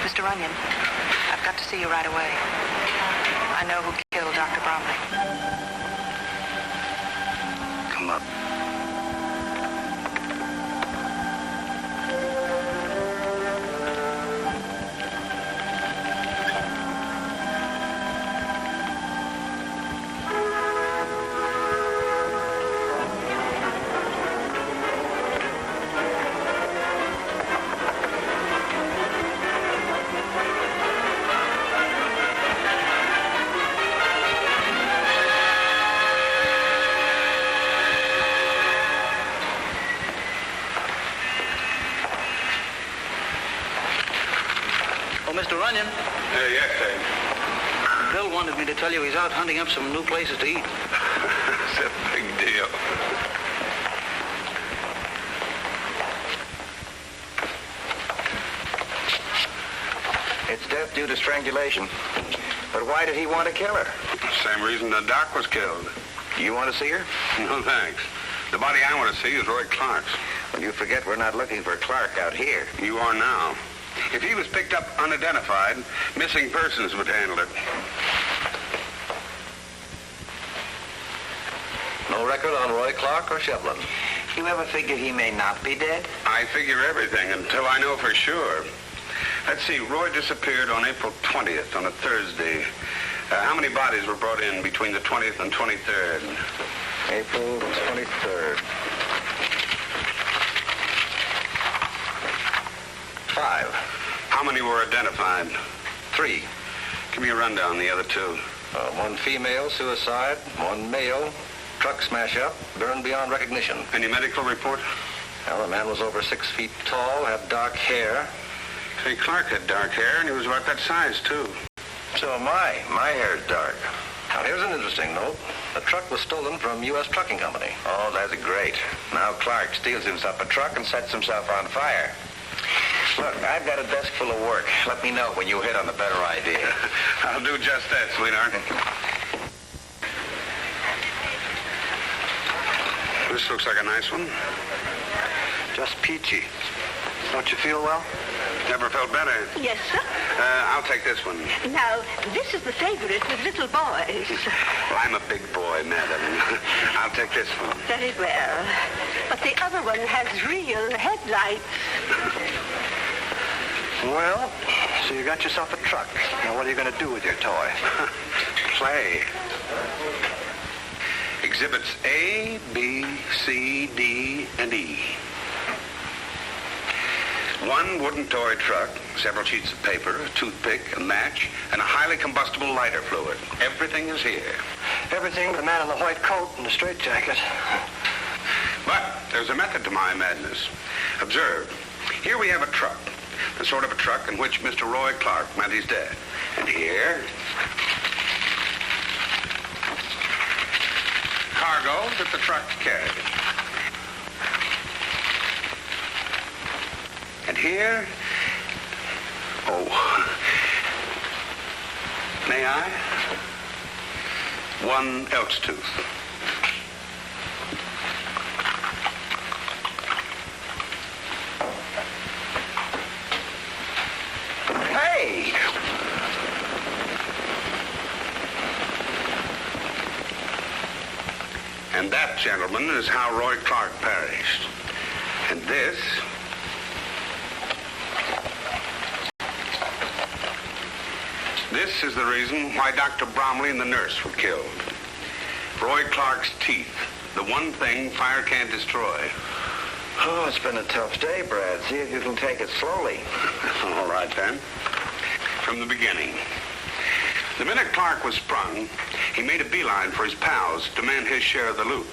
Mr. Runyon, I've got to see you right away. I know who killed Dr. Bromley. Come up. Mr. Runyon. Yes, Dave. Bill wanted me to tell you he's out hunting up some new places to eat. It's a big deal. It's death due to strangulation. But why did he want to kill her? Same reason the doc was killed. You want to see her? No, thanks. The body I want to see is Roy Clark's. Well, you forget we're not looking for Clark out here. You are now. If he was picked up unidentified, missing persons would handle it. No record on Roy Clark or Shevlin. You ever figure he may not be dead? I figure everything until I know for sure. Let's see, Roy disappeared on April 20th, on a Thursday. How many bodies were brought in between the 20th and 23rd? April 23rd. 5. How many were identified? 3. Give me a rundown, the other two. 1 female, suicide. 1 male, truck smash up, burned beyond recognition. Any medical report? Well, the man was over 6 feet tall, had dark hair. Say, Clark had dark hair, and he was about that size, too. So am I. My hair's dark. Now, here's an interesting note. The truck was stolen from U.S. Trucking Company. Oh, that's great. Now Clark steals himself a truck and sets himself on fire. Look, I've got a desk full of work. Let me know when you hit on the better idea. I'll do just that, sweetheart. This looks like a nice one. Just peachy. Don't you feel well? Never felt better. Yes, sir. I'll take this one. Now, this is the favorite with little boys. Well, I'm a big boy, madam. I'll take this one. Very well. But the other one has real headlights. Well, so you got yourself a truck. Now, what are you going to do with your toy? Play. Exhibits A, B, C, D, and E. 1 wooden toy truck, several sheets of paper, a toothpick, a match, and a highly combustible lighter fluid. Everything is here. Everything, the man in the white coat and the straitjacket. But there's a method to my madness. Observe. Here we have a truck. The sort of a truck in which Mr. Roy Clark met his death. And here, cargo that the truck carried. And here, may I? 1 elk's tooth. Hey! And that, gentlemen, is how Roy Clark perished. And this is the reason why Dr. Bromley and the nurse were killed. Roy Clark's teeth, the one thing fire can't destroy. Oh, it's been a tough day, Brad. See if you can take it slowly. All right, then. From the beginning. The minute Clark was sprung, he made a beeline for his pals to demand his share of the loot.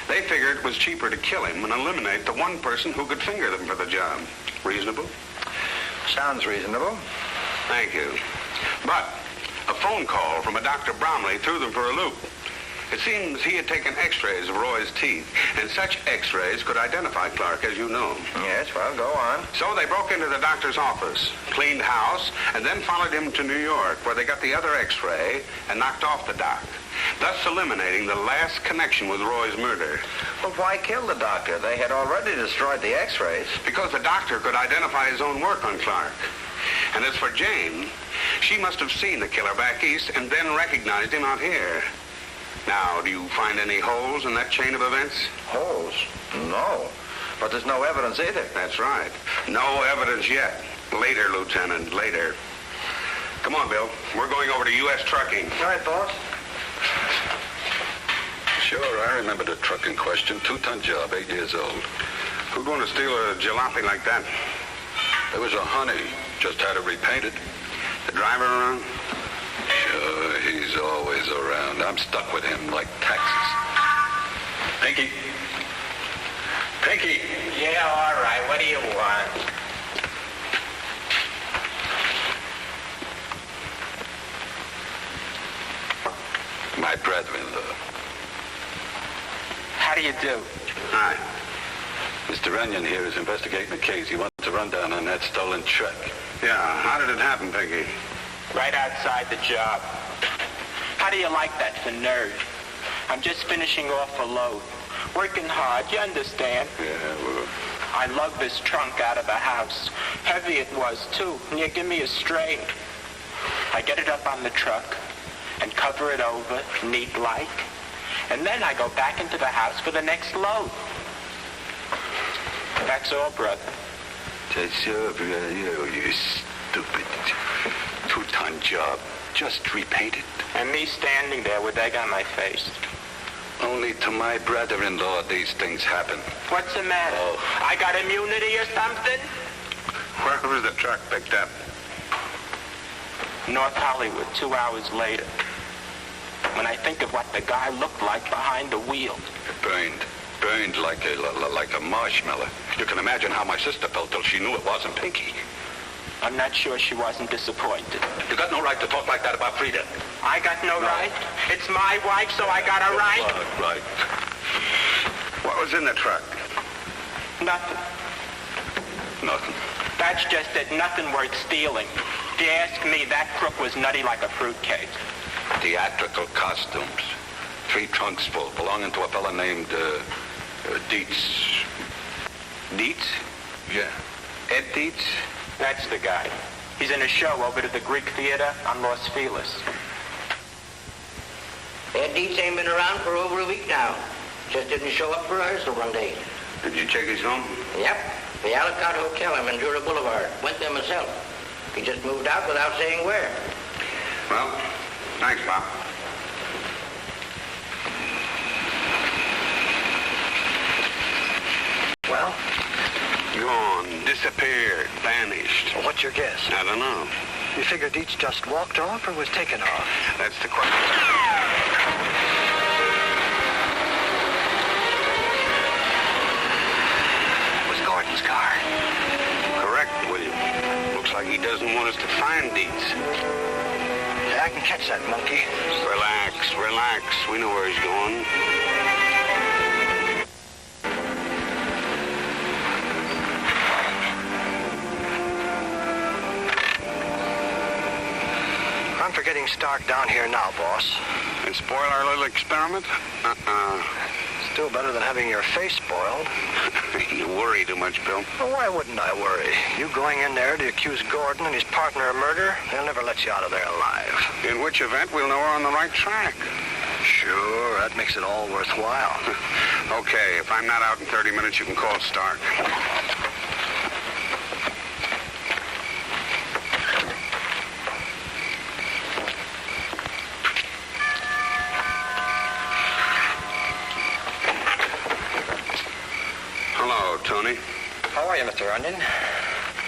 They figured it was cheaper to kill him and eliminate the one person who could finger them for the job. Reasonable? Sounds reasonable. Thank you. But a phone call from a Dr. Bromley threw them for a loop. It seems he had taken x-rays of Roy's teeth, and such x-rays could identify Clark, as you know. Yes, well, go on. So they broke into the doctor's office, cleaned house, and then followed him to New York, where they got the other x-ray and knocked off the doc. thus eliminating the last connection with Roy's murder. But why kill the doctor? They had already destroyed the x-rays. Because the doctor could identify his own work on Clark. And as for Jane, she must have seen the killer back east and then recognized him out here. Now, do you find any holes in that chain of events? Holes? No. But there's no evidence either. That's right. No evidence yet. Later, Lieutenant, later. Come on, Bill. We're going over to U.S. Trucking. All right, boss. Sure, I remember the truck in question. 2-ton job, 8 years old. Who'd want to steal a jalopy like that? There was a honey. Just had it repainted. The driver around? Sure, he's always around. I'm stuck with him like taxes. Pinky. Pinky. Yeah, all right. What do you want? My brother-in-law. How do you do? Hi. Mr. Runyon here is investigating the case. He wants to run down on that stolen truck. Yeah, how did it happen, Pinky? Right outside the job. How do you like that for nerve? I'm just finishing off a load. Working hard, you understand? Yeah, well... I lug this trunk out of the house. Heavy it was, too, and you give me a strain. I get it up on the truck and cover it over, neat-like. And then I go back into the house for the next load. That's all, brother. That's all, brother. You stupid. 2-ton job. Just repainted. And me standing there with egg on my face. Only to my brother-in-law these things happen. What's the matter? Oh. I got immunity or something? Where was the truck picked up? North Hollywood, 2 hours later. When I think of what the guy looked like behind the wheel. Burned like a marshmallow. You can imagine how my sister felt till she knew it wasn't Pinky. I'm not sure she wasn't disappointed. You got no right to talk like that about Frida. I got no right? It's my wife, so I got a right? Right. What was in the truck? Nothing. Nothing. That's just it. Nothing worth stealing. If you ask me, that crook was nutty like a fruitcake. Theatrical costumes. 3 trunks full, belonging to a fella named, Dietz. Dietz? Yeah. Ed Dietz? That's the guy. He's in a show over to the Greek Theater on Los Feliz. Ed Dietz ain't been around for over a week now. Just didn't show up for rehearsal one day. Did you check his home? Yep. The Alicant Hotel on Ventura Boulevard. Went there myself. He just moved out without saying where. Well, thanks, Bob. Well? Gone, disappeared, vanished. Well, what's your guess? I don't know. You figure Dietz just walked off or was taken off? That's the question. It was Gordon's car. Correct, William. Looks like he doesn't want us to find Dietz. Yeah, I can catch that monkey. Relax. We know where he's going. I'm for getting Stark down here now, boss. And spoil our little experiment? Still better than having your face spoiled. You worry too much, Bill. Well, why wouldn't I worry? You going in there to accuse Gordon and his partner of murder, they'll never let you out of there alive. In which event, we'll know we're on the right track. Sure, that makes it all worthwhile. Okay, if I'm not out in 30 minutes, you can call Stark. Hello, Tony. How are you, Mr. Runyon?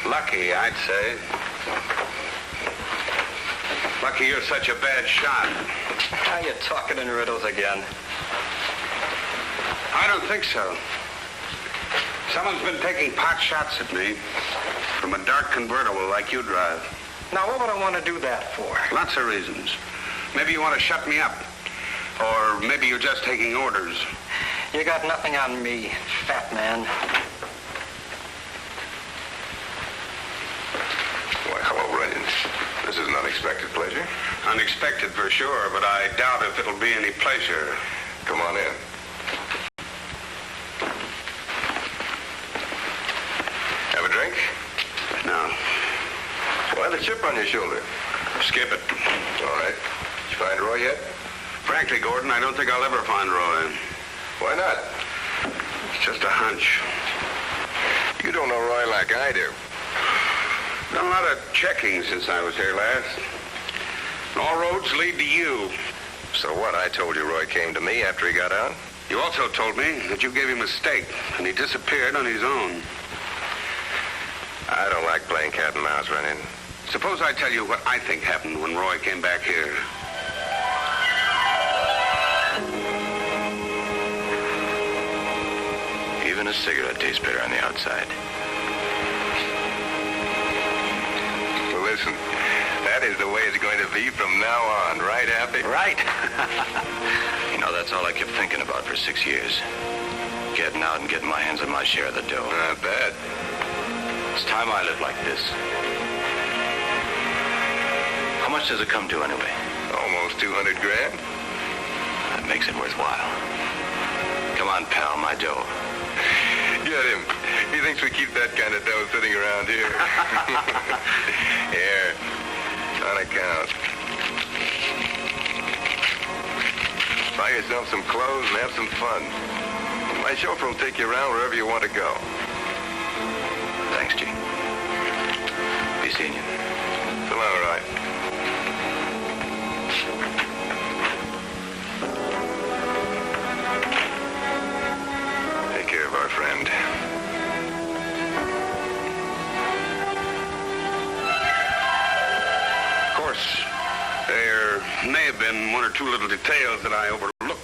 Lucky, I'd say. Lucky you're such a bad shot. Are you talking in riddles again? I don't think so. Someone's been taking pot shots at me from a dark convertible like you drive. Now, what would I want to do that for? Lots of reasons. Maybe you want to shut me up. Or maybe you're just taking orders. You got nothing on me, fat man. Why, hello, Runyon. This is an unexpected pleasure. Unexpected for sure, but I doubt if it'll be any pleasure. Come on in. Have a drink? No. Why the chip on your shoulder? Skip it. All right. Did you find Roy yet? Frankly, Gordon, I don't think I'll ever find Roy. Why not? It's just a hunch. You don't know Roy like I do. Done a lot of checking since I was here last. And all roads lead to you. So what? I told you Roy came to me after he got out? You also told me that you gave him a stake, and he disappeared on his own. I don't like playing cat and mouse, Runyon. Suppose I tell you what I think happened when Roy came back here. Even a cigarette tastes bitter on the outside. Well, listen, that is the way it's going to be from now on, right, Happy? Right. You know, that's all I kept thinking about for 6 years. Getting out and getting my hands on my share of the dough. Not bad. It's time I live like this. How much does it come to anyway? Almost 200 grand. That makes it worthwhile. Come on, pal, my dough. Get him. He thinks we keep that kind of dough sitting around here. Here. On account. Buy yourself some clothes and have some fun. My chauffeur will take you around wherever you want to go. Thanks, G. Be seeing you. So long, Roy. Take care of our friend. Of course, there may have been one or two little details that I overlooked.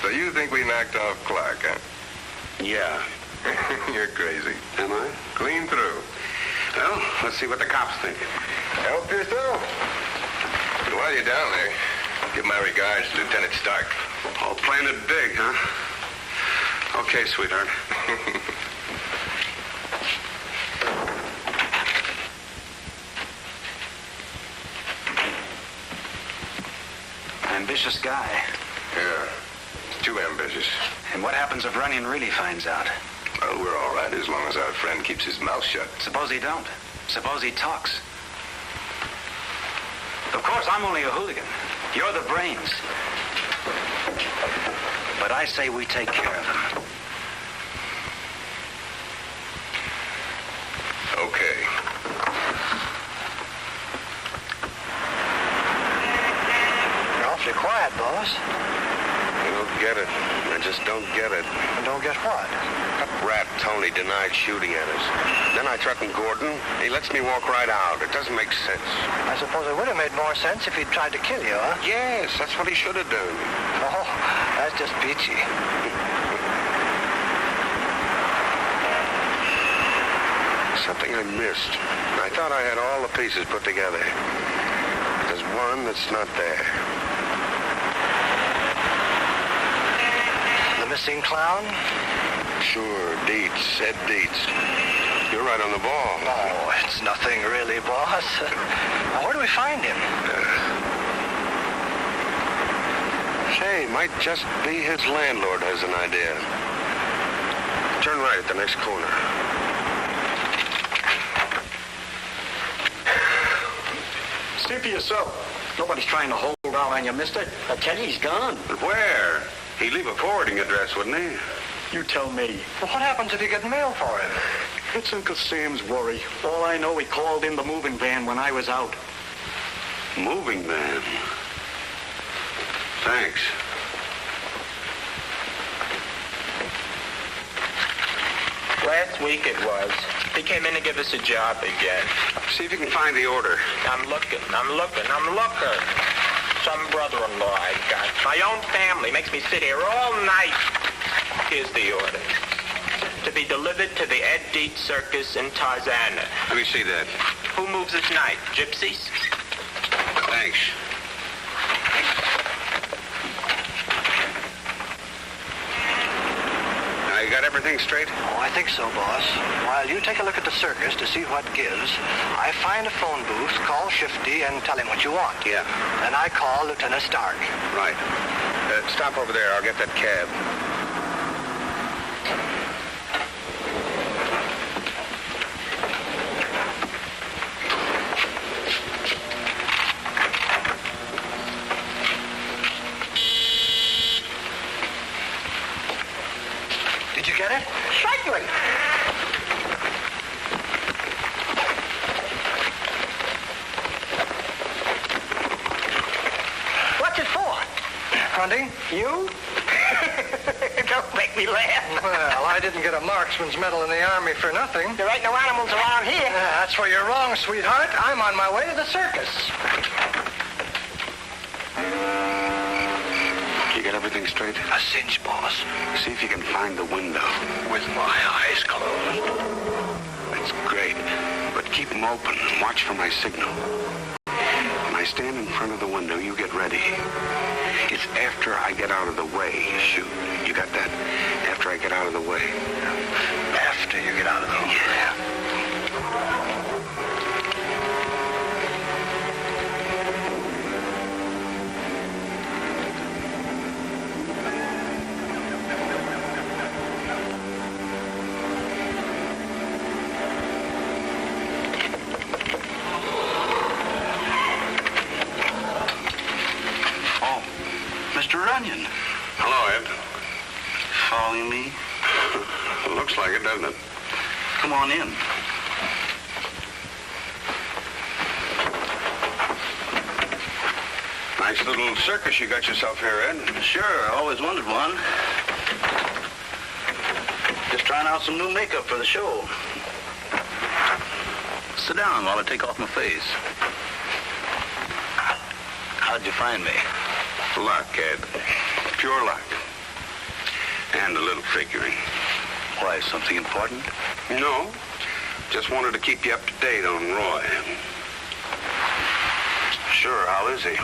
So you think we knocked off Clark, huh? Yeah. You're crazy. Am I? Clean through. Well, let's see what the cops think. Help yourself. But while you're down there, give my regards to Lieutenant Stark. Oh, playing it big, huh? Okay, sweetheart. Ambitious guy. Yeah. Too ambitious. And what happens if Runyon really finds out? Well, we're all right as long as our friend keeps his mouth shut. Suppose he don't. Suppose he talks. Of course, I'm only a hooligan. You're the brains. But I say we take care of him. Okay. You're awfully quiet, boss. I don't get it. I just don't get it. Don't get what? That rat Tony denied shooting at us. Then I threatened Gordon. He lets me walk right out. It doesn't make sense. I suppose it would have made more sense if he'd tried to kill you, huh? Yes, that's what he should have done. Oh, that's just peachy. Something I missed. I thought I had all the pieces put together. There's one that's not there. The missing clown? Sure, Dietz, Ed Dietz. You're right on the ball. Oh, it's nothing really, boss. Where do we find him? Say, might just be his landlord has an idea. Turn right at the next corner. See for yourself. Nobody's trying to hold out on you, mister. I tell you, he's gone. But where? He'd leave a forwarding address, wouldn't he? You tell me. Well, what happens if you get mail for him? It's Uncle Sam's worry. All I know, he called in the moving van when I was out. Moving van. Thanks. Last week it was. He came in to give us a job again. See if you can find the order. I'm looking. Some brother-in-law I got. My own family makes me sit here all night. Here's the order. To be delivered to the Ed Dietz Circus in Tarzana. Let me see that. Who moves at night? Gypsies? Thanks. I got everything straight? Oh, I think so, boss. While you take a look at the circus to see what gives, I find a phone booth, call Shifty, and tell him what you want. Yeah. Then I call Lieutenant Stark. Right. Stop over there. I'll get that cab. Did you get it? Certainly. What's it for? Hunting? You? Don't make me laugh. Well, I didn't get a marksman's medal in the Army for nothing. There ain't no animals around here. That's where you're wrong, sweetheart. I'm on my way to the circus. You got everything straight? A cinch, boss. See if you can find the window. With my eyes closed. That's great. But keep them open and watch for my signal. When I stand in front of the window, you get ready. It's after I get out of the way you shoot. You got that? After I get out of the way. After you get out of the way? Yeah. Mr. Runyon. Hello, Ed. Following me? Looks like it, doesn't it? Come on in. Nice little circus you got yourself here, Ed. Sure, I always wanted one. Just trying out some new makeup for the show. Sit down while I take off my face. How'd you find me? Luck, Ed. Pure luck. And a little figuring. Why, something important? No. Just wanted to keep you up to date on Roy. Sure, how is he?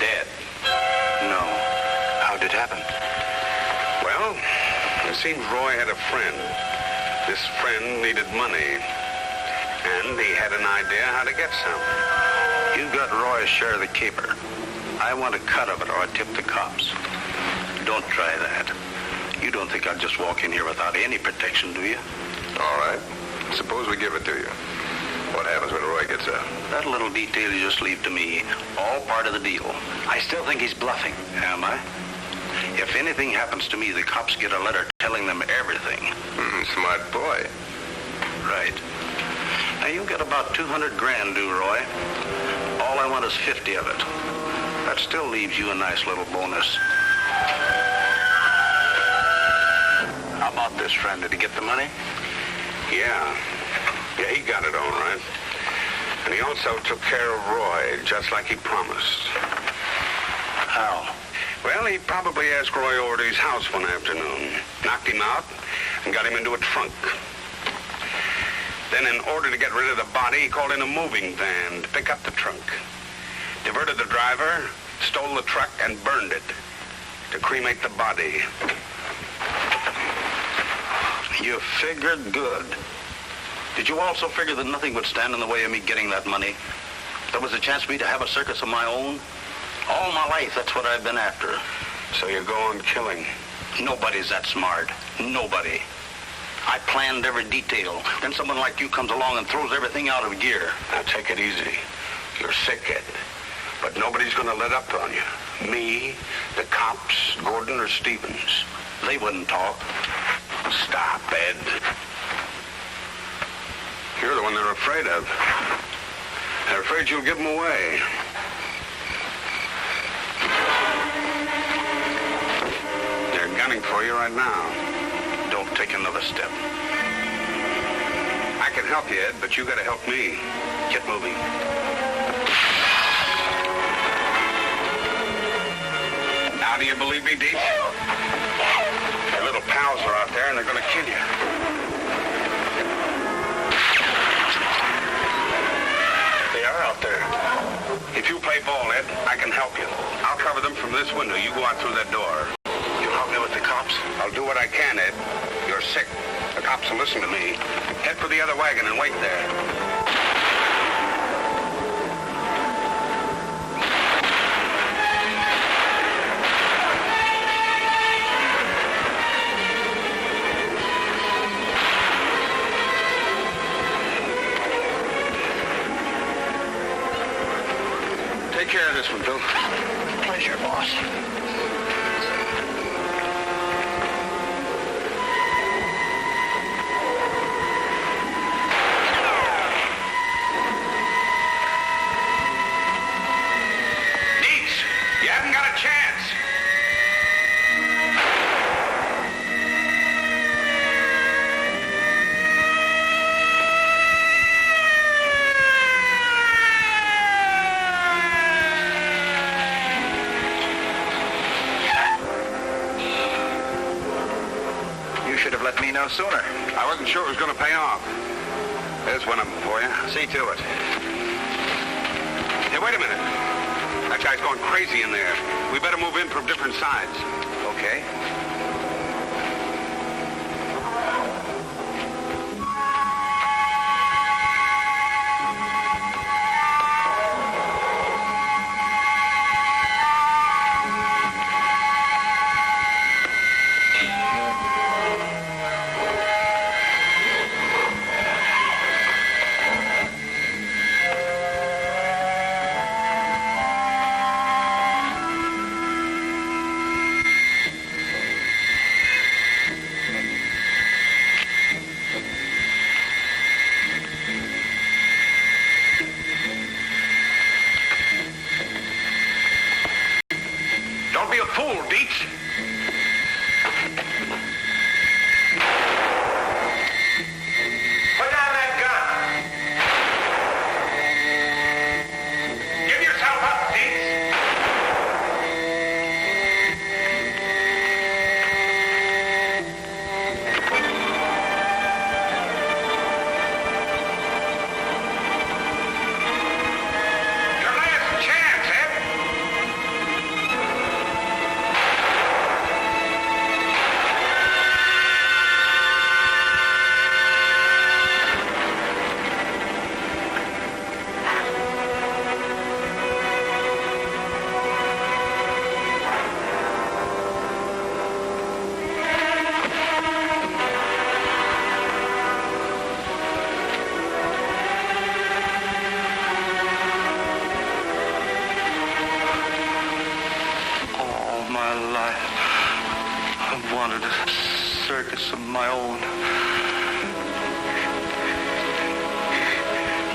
Dead. No. How'd it happen? Well, it seems Roy had a friend. This friend needed money. And he had an idea how to get some. You got Roy's share of the caper. I want a cut of it or I tip the cops. Don't try that. You don't think I'll just walk in here without any protection, do you? All right. Suppose we give it to you. What happens when Roy gets out? That little detail you just leave to me. All part of the deal. I still think he's bluffing. Am I? If anything happens to me, the cops get a letter telling them everything. Smart boy. Right. Now, you got about 200 grand due, Roy. All I want is 50 of it. That still leaves you a nice little bonus. How about this, friend? Did he get the money? Yeah. Yeah, he got it all right. And he also took care of Roy, just like he promised. How? Well, he probably asked Roy over to his house one afternoon, knocked him out, and got him into a trunk. Then, in order to get rid of the body, he called in a moving van to pick up the trunk. Diverted the driver, stole the truck, and burned it to cremate the body. You figured good. Did you also figure that nothing would stand in the way of me getting that money? There was a chance for me to have a circus of my own? All my life, that's what I've been after. So you go on killing? Nobody's that smart. Nobody. I planned every detail. Then someone like you comes along and throws everything out of gear. Now, take it easy. You're sick, Ed. But nobody's going to let up on you. Me, the cops, Gordon, or Stevens. They wouldn't talk. Stop, Ed. You're the one they're afraid of. They're afraid you'll give them away. They're gunning for you right now. Don't take another step. I can help you, Ed, but you got to help me. Get moving. Now, do you believe me, Deke? Your little pals are out there, and they're going to kill you. They are out there. If you play ball, Ed, I can help you. I'll from this window. You go out through that door. You'll help me with the cops? I'll do what I can, Ed. You're sick. The cops will listen to me. Head for the other wagon and wait there. Take care of this one, Bill. Pleasure, boss. Deeks, you haven't got a chance. You should have let me know sooner. I wasn't sure it was going to pay off. There's one of them for you. See to it. Hey, wait a minute. That guy's going crazy in there. We better move in from different sides. Okay. Don't be a fool, Deets. Put down that gun. Give yourself up, Deets. Your last chance, Ed. All my life, I've wanted a circus of my own.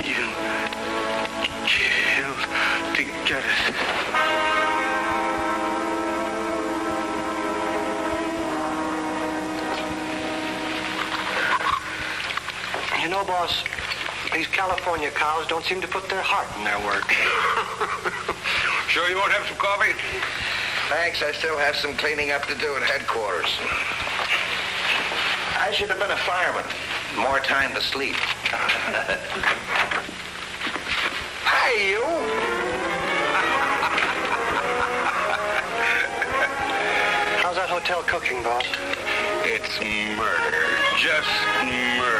You killed to get it. You know, boss, these California cows don't seem to put their heart in their work. Sure you won't have some coffee? Thanks, I still have some cleaning up to do at headquarters. I should have been a fireman. More time to sleep. Hey, you! How's that hotel cooking, boss? It's murder. Just murder.